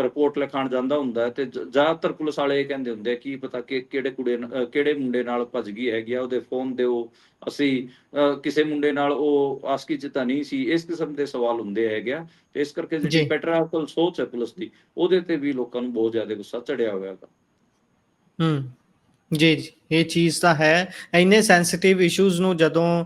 ਰਿਪੋਰਟ ਲਿਖਾਉਣ ਜਾਂਦਾ ਹੁੰਦਾ ਹੈ, ਤੇ ਜ਼ਿਆਦਾਤਰ ਪੁਲਿਸ ਵਾਲੇ ਇਹ ਕਹਿੰਦੇ ਹੁੰਦੇ ਆ ਕੀ ਪਤਾ ਕਿ ਕਿਹੜੇ ਮੁੰਡੇ ਨਾਲ ਭੱਜ ਗਈ ਹੈਗੀ ਆ, ਉਹਦੇ ਫੋਨ ਦਿਓ, ਅਸੀਂ ਕਿਸੇ ਮੁੰਡੇ ਨਾਲ ਉਹ ਆਸਕੀ ਚ ਤਾਂ ਨਹੀਂ ਸੀ। ਇਸ ਕਿਸਮ ਦੇ ਸਵਾਲ ਹੁੰਦੇ ਹੈਗੇ ਆ। ਤੇ ਇਸ ਕਰਕੇ ਜਿਹੜੀ ਜੀ ਪੈਟਰਾਰਕਲ ਸੋਚ ਹੈ ਪੁਲਿਸ ਦੀ, ਉਹਦੇ ਤੇ ਵੀ ਲੋਕਾਂ ਨੂੰ ਬਹੁਤ ਜ਼ਿਆਦਾ ਗੁੱਸਾ ਚੜਿਆ ਹੋਇਆ ਹੈਗਾ। ਹੂੰ ਜੀ ਜੀ, ਇਹ ਚੀਜ਼ ਤਾਂ ਹੈ। ਇੰਨੇ ਸੈਂਸਿਟਿਵ ਇਸ਼ੂਜ਼ ਨੂੰ ਜਦੋਂ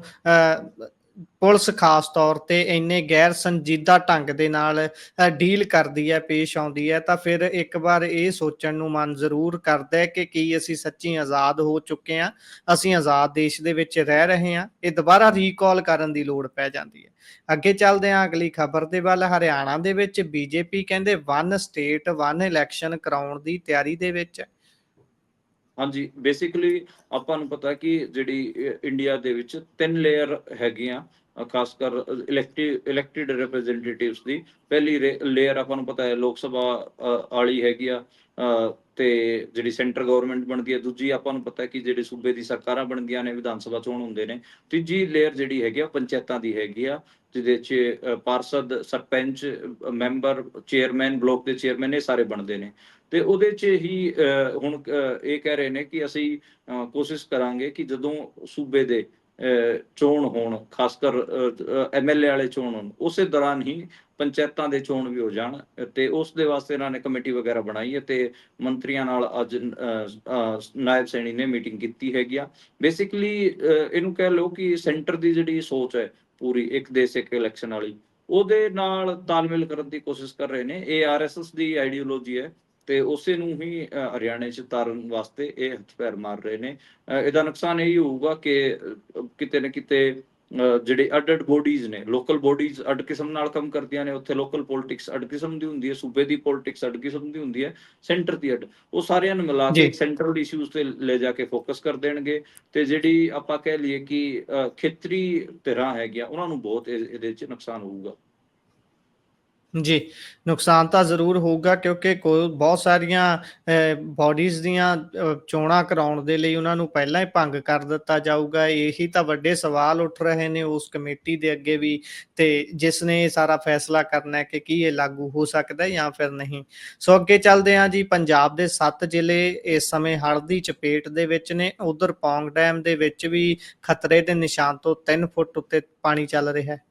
ਪੁਲਿਸ ਖਾਸ ਤੌਰ ਤੇ ਇੰਨੇ ਗੈਰ ਸੰਜੀਦਾ ਢੰਗ ਦੇ ਨਾਲ ਡੀਲ ਕਰਦੀ ਹੈ, ਪੇਸ਼ ਆਉਂਦੀ ਹੈ, ਤਾਂ ਫਿਰ ਇੱਕ ਵਾਰ ਇਹ ਸੋਚਣ ਨੂੰ ਮਨ ਜ਼ਰੂਰ ਕਰਦਾ ਹੈ ਕਿ ਕੀ ਅਸੀਂ ਸੱਚੀ ਆਜ਼ਾਦ ਹੋ ਚੁੱਕੇ ਹਾਂ, ਅਸੀਂ ਆਜ਼ਾਦ ਦੇਸ਼ ਦੇ ਵਿੱਚ ਰਹਿ ਰਹੇ ਹਾਂ। ਇਹ ਦੁਬਾਰਾ ਰੀਕਾਲ ਕਰਨ ਦੀ ਲੋੜ ਪੈ ਜਾਂਦੀ ਹੈ। ਅੱਗੇ ਚੱਲਦੇ ਹਾਂ ਅਗਲੀ ਖਬਰ ਦੇ ਵੱਲ। ਹਰਿਆਣਾ ਦੇ ਵਿੱਚ ਬੀਜੇਪੀ ਕਹਿੰਦੇ ਵਨ ਸਟੇਟ ਵਨ ਇਲੈਕਸ਼ਨ ਕਰਾਉਣ ਦੀ ਤਿਆਰੀ ਦੇ ਵਿੱਚ ਹੈ। ਹਾਂਜੀ, ਬੇਸਿਕਲੀ ਆਪਾਂ ਨੂੰ ਪਤਾ ਕਿ ਜਿਹੜੀ ਇੰਡੀਆ ਦੇ ਵਿੱਚ 3 ਲੇਅਰ ਹੈਗੀਆਂ, ਖਾਸ ਕਰ ਇਲੈਕਟਿਡ ਰਿਪਰੈਜ਼ੈਂਟੇਟਿਵਸ ਦੀ। ਪਹਿਲੀ ਲੇਅਰ ਆਪਾਂ ਨੂੰ ਪਤਾ ਹੈ ਲੋਕ ਸਭਾ ਵਾਲੀ ਹੈਗੀ ਆ, ਤੇ ਜਿਹੜੀ ਸੈਂਟਰ ਗਵਰਨਮੈਂਟ ਬਣਦੀ ਹੈ। ਦੂਜੀ ਆਪਾਂ ਨੂੰ ਪਤਾ ਹੈ ਕਿ ਜਿਹੜੇ ਸੂਬੇ ਦੀ ਸਰਕਾਰਾਂ ਬਣਦੀਆਂ ਨੇ, ਵਿਧਾਨ ਸਭਾ ਚੋਣ ਹੁੰਦੇ ਨੇ। ਤੀਜੀ ਲੇਅਰ ਜਿਹੜੀ ਹੈਗੀ ਆ ਪੰਚਾਇਤਾਂ ਦੀ ਹੈਗੀ ਆ, ਜਿਹਦੇ 'ਚ ਪਾਰਸ਼ਦ, ਸਰਪੰਚ, ਮੈਂਬਰ, ਚੇਅਰਮੈਨ, ਬਲਾਕ ਦੇ ਚੇਅਰਮੈਨ, ਇਹ ਸਾਰੇ ਬਣਦੇ ਨੇ। ਤੇ ਉਹਦੇ 'ਚ ਹੀ ਹੁਣ ਇਹ ਕਹਿ ਰਹੇ ਨੇ ਕਿ ਅਸੀਂ ਕੋਸ਼ਿਸ਼ ਕਰਾਂਗੇ ਕਿ ਜਦੋਂ ਸੂਬੇ ਦੇ ਚੋਣ ਹੋਣ, ਖਾਸ ਕਰ MLA ਵਾਲੇ ਚੋਣ ਹੋਣ, ਉਸੇ ਦੌਰਾਨ ਹੀ ਪੰਚਾਇਤਾਂ ਦੇ ਚੋਣ ਵੀ ਹੋ ਜਾਣ। ਤੇ ਉਸ ਦੇ ਵਾਸਤੇ ਇਹਨਾਂ ਨੇ ਕਮੇਟੀ ਵਗੈਰਾ ਬਣਾਈ ਹੈ, ਤੇ ਮੰਤਰੀਆਂ ਨਾਲ ਅੱਜ ਨਾਇਬ ਸੈਣੀ ਨੇ ਮੀਟਿੰਗ ਕੀਤੀ ਹੈਗੀ ਆ। ਬੇਸਿਕਲੀ ਇਹਨੂੰ ਕਹਿ ਲਓ ਕਿ ਸੈਂਟਰ ਦੀ ਜਿਹੜੀ ਸੋਚ ਹੈ ਪੂਰੀ ਇੱਕ ਦੇਸ਼ ਇੱਕ ਇਲੈਕਸ਼ਨ ਵਾਲੀ, ਉਹਦੇ ਨਾਲ ਤਾਲਮੇਲ ਕਰਨ ਦੀ ਕੋਸ਼ਿਸ਼ ਕਰ ਰਹੇ ਨੇ। ਇਹ RSS ਦੀ ਆਈਡੀਓਲੋਜੀ ਹੈ, ਤੇ ਉਸੇ ਨੂੰ ਹੀ ਹਰਿਆਣੇ 'ਚ ਤਾਰਨ ਵਾਸਤੇ ਇਹ ਹੱਥ ਪੈਰ ਮਾਰ ਰਹੇ ਨੇ। ਇਹਦਾ ਨੁਕਸਾਨ ਇਹੀ ਹੋਊਗਾ ਕਿ ਕਿਤੇ ਨਾ ਕਿਤੇ ਜਿਹੜੇ ਅੱਡ ਬੋਡੀਜ਼ ਨੇ, ਲੋਕਲ ਬੋਡੀਜ਼ ਅੱਡ ਕਿਸਮ ਨਾਲ ਕੰਮ ਕਰਦੀਆਂ ਨੇ, ਉੱਥੇ ਲੋਕਲ ਪੋਲਿਟਿਕਸ ਅੱਡ ਕਿਸਮ ਦੀ ਹੁੰਦੀ ਹੈ, ਸੂਬੇ ਦੀ ਪੋਲਿਟਿਕਸ ਅੱਡ ਕਿਸਮ ਦੀ ਹੁੰਦੀ ਹੈ, ਸੈਂਟਰ ਦੀ ਅੱਡ। ਉਹ ਸਾਰਿਆਂ ਨੂੰ ਮਿਲਾ ਕੇ ਜੀ ਇੱਕ ਸੈਂਟਰਲ ਇਸ਼ੂਜ਼ ਤੇ ਲੈ ਜਾ ਕੇ ਫੋਕਸ ਕਰ ਦੇਣਗੇ। ਤੇ ਜਿਹੜੀ ਆਪਾਂ ਕਹਿ ਲਈਏ ਕਿ ਖੇਤਰੀ ਧਿਰਾਂ ਹੈਗੀਆਂ, ਉਹਨਾਂ ਨੂੰ ਬਹੁਤ ਇਹਦੇ 'ਚ ਨੁਕਸਾਨ ਹੋਊਗਾ। ਜੀ, ਨੁਕਸਾਨ ਤਾਂ ਜ਼ਰੂਰ ਹੋਊਗਾ, ਕਿਉਂਕਿ ਕੋਈ ਬਹੁਤ ਸਾਰੀਆਂ ਬਾਡੀਜ਼ ਦੀਆਂ ਚੋਣਾਂ ਕਰਾਉਣ ਦੇ ਲਈ ਉਹਨਾਂ ਨੂੰ ਪਹਿਲਾਂ ਹੀ ਭੰਗ ਕਰ ਦਿੱਤਾ ਜਾਊਗਾ। ਇਹੀ ਤਾਂ ਵੱਡੇ ਸਵਾਲ ਉੱਠ ਰਹੇ ਨੇ ਉਸ ਕਮੇਟੀ ਦੇ ਅੱਗੇ ਵੀ, ਤੇ ਜਿਸ ਨੇ ਇਹ ਸਾਰਾ ਫੈਸਲਾ ਕਰਨਾ ਹੈ ਕਿ ਕੀ ਇਹ ਲਾਗੂ ਹੋ ਸਕਦਾ ਜਾਂ ਫਿਰ ਨਹੀਂ। ਸੋ ਅੱਗੇ ਚੱਲਦੇ ਹਾਂ ਜੀ। ਪੰਜਾਬ ਦੇ 7 ਜ਼ਿਲ੍ਹੇ ਇਸ ਸਮੇਂ ਹੜ੍ਹ ਦੀ ਚਪੇਟ ਦੇ ਵਿੱਚ ਨੇ। ਉਧਰ ਪੌਂਗ ਡੈਮ ਦੇ ਵਿੱਚ ਵੀ ਖਤਰੇ ਦੇ ਨਿਸ਼ਾਨ ਤੋਂ 3 ਫੁੱਟ ਉੱਤੇ ਪਾਣੀ ਚੱਲ ਰਿਹਾ ਹੈ।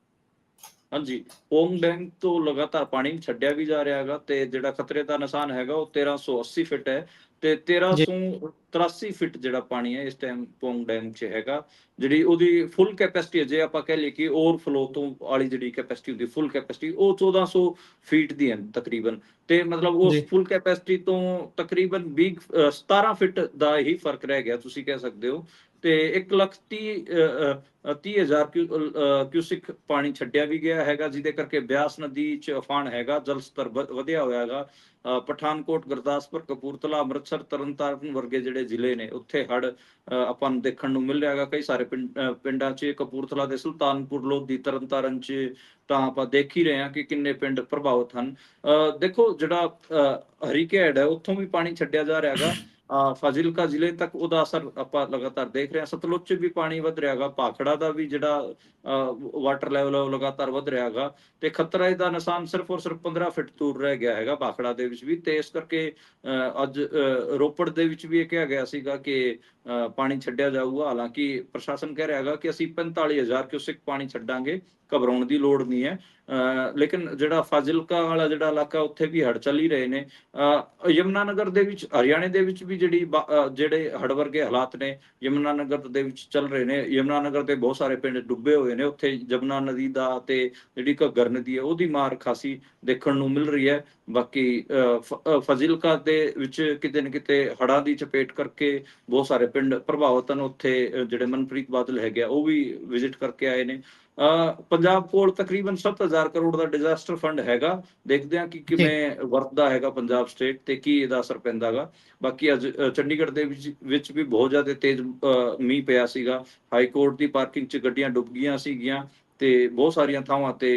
ਹਾਂਜੀ, ਪੌਂਗ ਡੈਮ ਤੋਂ ਲਗਾਤਾਰ ਪਾਣੀ ਛੱਡਿਆ ਵੀ ਜਾ ਰਿਹਾ ਹੈਗਾ, ਤੇ ਜਿਹੜਾ ਖਤਰੇ ਦਾ ਨਿਸ਼ਾਨ ਹੈਗਾ ਉਹ 1380 ਫਿਟ ਹੈ, ਤੇ ਜੀ 1383 ਫਿਟ ਜਿਹੜਾ ਪਾਣੀ ਹੈ ਇਸ ਟਾਈਮ ਪੌਂਗ ਡੈਮ 'ਚ ਹੈਗਾ। ਜਿਹੜੀ ਉਹਦੀ ਫੁੱਲ ਕੈਪੈਸਿਟੀ ਹੈ, ਜੇ ਆਪਾਂ ਕਹਿ ਲਈਏ ਕਿ ਓਵਰਫਲੋ ਤੋਂ ਵਾਲੀ ਜਿਹੜੀ ਕੈਪੈਸਿਟੀ ਹੁੰਦੀ, ਫੁੱਲ ਕੈਪੈਸਿਟੀ, ਉਹ 1400 ਫੀਟ ਦੀ ਹੈ ਤਕਰੀਬਨ। ਤੇ ਮਤਲਬ ਉਸ ਜੀ ਫੁੱਲ ਕੈਪੈਸਿਟੀ ਤੋਂ ਤਕਰੀਬਨ 17 ਫਿਟ ਦਾ ਹੀ ਫਰਕ ਰਹਿ ਗਿਆ, ਤੁਸੀਂ ਕਹਿ ਸਕਦੇ ਹੋ। ਤੇ 1,30,000 ਕਿਊਸਿਕ ਪਾਣੀ ਛੱਡਿਆ ਵੀ ਗਿਆ ਹੈਗਾ, ਜਿਹਦੇ ਕਰਕੇ ਬਿਆਸ ਨਦੀ 'ਚ ਉਫਾਨ ਹੈਗਾ, ਜਲ ਸਤਰ ਵਧਿਆ ਹੋਇਆ ਹੈਗਾ। ਪਠਾਨਕੋਟ, ਗੁਰਦਾਸਪੁਰ, ਕਪੂਰਥਲਾ, ਅੰਮ੍ਰਿਤਸਰ, ਤਰਨਤਾਰਨ ਵਰਗੇ ਜਿਹੜੇ ਜ਼ਿਲ੍ਹੇ ਨੇ, ਉੱਥੇ ਹੜ੍ਹ ਆਪਾਂ ਨੂੰ ਦੇਖਣ ਨੂੰ ਮਿਲ ਰਿਹਾ ਹੈਗਾ। ਕਈ ਸਾਰੇ ਪਿੰਡਾਂ 'ਚ, ਕਪੂਰਥਲਾ ਦੇ ਸੁਲਤਾਨਪੁਰ ਲੋਧੀ, ਤਰਨਤਾਰਨ 'ਚ ਤਾਂ ਆਪਾਂ ਦੇਖ ਹੀ ਰਹੇ ਹਾਂ ਕਿ ਕਿੰਨੇ ਪਿੰਡ ਪ੍ਰਭਾਵਿਤ ਹਨ। ਦੇਖੋ, ਜਿਹੜਾ ਹਰੀਕੇਡ ਹੈ ਉੱਥੋਂ ਵੀ ਪਾਣੀ ਛੱਡਿਆ ਜਾ ਰਿਹਾ ਹੈਗਾ। ਫਾਜ਼ਿਲਕਾ ਜ਼ਿਲ੍ਹੇ ਤੱਕ ਉਹਦਾ ਅਸਰ ਆਪਾਂ ਲਗਾਤਾਰ ਦੇਖ ਰਹੇ ਹਾਂ। ਸਤਲੁਜ 'ਚ ਵੀ ਪਾਣੀ ਵੱਧ ਰਿਹਾ ਹੈਗਾ। ਭਾਖੜਾ ਦਾ ਵੀ ਜਿਹੜਾ ਵਾਟਰ ਲੈਵਲ ਹੈ ਉਹ ਲਗਾਤਾਰ ਵੱਧ ਰਿਹਾ ਹੈਗਾ, ਤੇ ਖਤਰਾ ਦਾ ਨਿਸ਼ਾਨ ਸਿਰਫ ਔਰ ਸਿਰਫ 15 ਫਿਟ ਦੂਰ ਰਹਿ ਗਿਆ ਹੈਗਾ ਭਾਖੜਾ ਦੇ ਵਿੱਚ ਵੀ। ਤੇ ਇਸ ਕਰਕੇ ਅੱਜ ਰੋਪੜ ਦੇ ਵਿੱਚ ਵੀ ਇਹ ਕਿਹਾ ਗਿਆ ਸੀਗਾ ਕਿ ਪਾਣੀ ਛੱਡਿਆ ਜਾਊਗਾ। ਹਾਲਾਂਕਿ ਪ੍ਰਸ਼ਾਸਨ ਕਹਿ ਰਿਹਾ ਹੈਗਾ ਕਿ ਅਸੀਂ 45,000 ਕਿਊਸਿਕ ਪਾਣੀ ਛੱਡਾਂਗੇ, ਘਬਰਾਉਣ ਦੀ ਲੋੜ ਨਹੀਂ ਹੈ। ਲੇਕਿਨ ਜਿਹੜਾ ਫਾਜ਼ਿਲਕਾ ਵਾਲਾ ਜਿਹੜਾ ਇਲਾਕਾ ਉੱਥੇ ਵੀ ਹੜ੍ਹ ਚੱਲ ਹੀ ਰਹੇ ਨੇ। ਯਮੁਨਾ ਨਗਰ ਦੇ ਵਿੱਚ, ਹਰਿਆਣੇ ਦੇ ਵਿੱਚ ਵੀ ਜਿਹੜੇ ਹੜ੍ਹ ਵਰਗੇ ਹਾਲਾਤ ਨੇ ਯਮੁਨਾ ਨਗਰ ਦੇ ਵਿੱਚ ਚੱਲ ਰਹੇ ਨੇ। ਯਮੁਨਾ ਨਗਰ ਦੇ ਬਹੁਤ ਸਾਰੇ ਪਿੰਡ ਡੁੱਬੇ ਹੋਏ ਨੇ, ਉੱਥੇ ਯਮੁਨਾ ਨਦੀ ਦਾ ਤੇ ਜਿਹੜੀ ਘੱਗਰ ਨਦੀ ਹੈ ਉਹਦੀ ਮਾਰ ਖਾਸੀ ਦੇਖਣ ਨੂੰ ਮਿਲ ਰਹੀ ਹੈ। ਬਾਕੀ ਫਾਜ਼ਿਲਕਾ ਦੇ ਵਿੱਚ ਕਿਤੇ ਨਾ ਕਿਤੇ ਹੜ੍ਹਾਂ ਦੀ ਚਪੇਟ ਕਰਕੇ ਬਹੁਤ ਸਾਰੇ ਪਿੰਡ ਪ੍ਰਭਾਵਿਤ ਹਨ। ਉੱਥੇ ਜਿਹੜੇ ਮਨਪ੍ਰੀਤ ਬਾਦਲ ਹੈਗੇ ਆ ਉਹ ਵੀ ਵਿਜ਼ਿਟ ਕਰਕੇ ਆਏ ਨੇ। ਪੰਜਾਬ ਕੋਲ ਤਕਰੀਬਨ 7,000 ਕਰੋੜ ਦਾ ਡਿਜ਼ਾਸਟਰ ਫੰਡ ਹੈਗਾ। ਦੇਖਦੇ ਹਾਂ ਕਿ ਜੀ ਕਿਵੇਂ ਵਰਤਦਾ ਹੈਗਾ ਪੰਜਾਬ ਸਟੇਟ ਤੇ ਕੀ ਇਹਦਾ ਅਸਰ ਪੈਂਦਾ ਗਾ। ਬਾਕੀ ਅੱਜ ਚੰਡੀਗੜ੍ਹ ਦੇ ਵਿੱਚ ਵੀ ਬਹੁਤ ਜ਼ਿਆਦਾ ਤੇਜ਼ ਮੀਂਹ ਪਿਆ ਸੀਗਾ। ਹਾਈ ਕੋਰਟ ਦੀ ਪਾਰਕਿੰਗ 'ਚ ਗੱਡੀਆਂ ਡੁੱਬ ਗਈਆਂ ਸੀਗੀਆਂ ਤੇ ਬਹੁਤ ਸਾਰੀਆਂ ਥਾਵਾਂ ਤੇ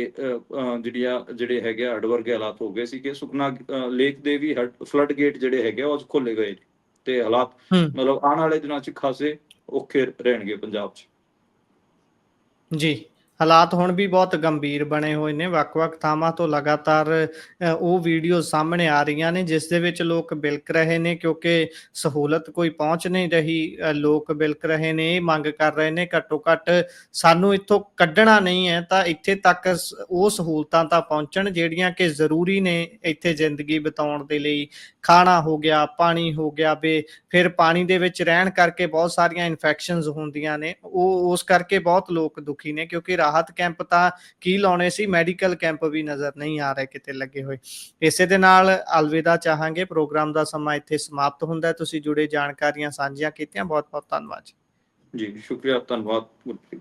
ਜਿਹੜੇ ਹੈਗੇ ਆ ਹੜ੍ਹ ਵਰਗੇ ਹਾਲਾਤ ਹੋ ਗਏ ਸੀਗੇ। ਸੁਖਨਾ ਲੇਕ ਦੇ ਵੀ ਫਲੱਡ ਗੇਟ ਜਿਹੜੇ ਹੈਗੇ ਆ ਉਹ ਅੱਜ ਖੋਲੇ ਗਏ ਨੇ ਤੇ ਹਾਲਾਤ ਹੂੰ ਮਤਲਬ ਆਉਣ ਵਾਲੇ ਦਿਨਾਂ 'ਚ ਖਾਸੇ ਔਖੇ ਰਹਿਣਗੇ ਪੰਜਾਬ 'ਚ। ਜੀ, ਹਾਲਾਤ ਹੁਣ ਵੀ ਬਹੁਤ ਗੰਭੀਰ ਬਣੇ ਹੋਏ ਨੇ। ਵੱਖ-ਵੱਖ ਥਾਵਾਂ ਤੋਂ ਲਗਾਤਾਰ ਉਹ ਵੀਡੀਓ ਸਾਹਮਣੇ ਆ ਰਹੀਆਂ ਨੇ ਜਿਸ ਦੇ ਵਿੱਚ ਲੋਕ ਬਿਲਕ ਰਹੇ ਨੇ ਕਿਉਂਕਿ ਸਹੂਲਤ ਕੋਈ ਪਹੁੰਚ ਨਹੀਂ ਰਹੀ। ਲੋਕ ਬਿਲਕ ਰਹੇ ਨੇ, ਇਹ ਮੰਗ ਕਰ ਰਹੇ ਨੇ ਘੱਟੋ ਘੱਟ ਸਾਨੂੰ ਇੱਥੋਂ ਕੱਢਣਾ ਨਹੀਂ ਹੈ ਤਾਂ ਇੱਥੇ ਤੱਕ ਉਹ ਸਹੂਲਤਾਂ ਤਾਂ ਪਹੁੰਚਣ ਜਿਹੜੀਆਂ ਕਿ ਜ਼ਰੂਰੀ ਨੇ ਇੱਥੇ ਜ਼ਿੰਦਗੀ ਬਿਤਾਉਣ ਦੇ ਲਈ। ਖਾਣਾ ਹੋ ਗਿਆ, ਪਾਣੀ ਹੋ ਗਿਆ, ਫਿਰ ਪਾਣੀ ਦੇ ਵਿੱਚ ਰਹਿਣ ਕਰਕੇ ਬਹੁਤ ਸਾਰੀਆਂ ਇਨਫੈਕਸ਼ਨਸ ਹੁੰਦੀਆਂ ਨੇ। ਉਹ ਉਸ ਕਰਕੇ ਬਹੁਤ ਲੋਕ ਦੁਖੀ ਨੇ ਕਿਉਂਕਿ ਰਾਹਤ ਕੈਂਪ ਤਾਂ ਕੀ ਲਾਉਣੇ ਸੀ, ਮੈਡੀਕਲ ਕੈਂਪ ਵੀ ਨਜ਼ਰ ਨਹੀਂ ਆ ਰਹੇ ਕਿਤੇ ਲੱਗੇ ਹੋਏ। ਇਸੇ ਦੇ ਨਾਲ ਅਲਵਿਦਾ ਚਾਹਾਂਗੇ, ਪ੍ਰੋਗਰਾਮ ਦਾ ਸਮਾਂ ਇੱਥੇ ਸਮਾਪਤ ਹੁੰਦਾ ਹੈ। ਤੁਸੀਂ ਜੁੜੇ ਜਾਣਕਾਰੀਆਂ ਸਾਂਝੀਆਂ ਕੀਤੀਆਂ, ਬਹੁਤ ਬਹੁਤ ਧੰਨਵਾਦ ਜੀ। ਜੀ ਸ਼ੁਕਰੀਆ, ਧੰਨਵਾਦ ਗੁਰਪ੍ਰੀਤ।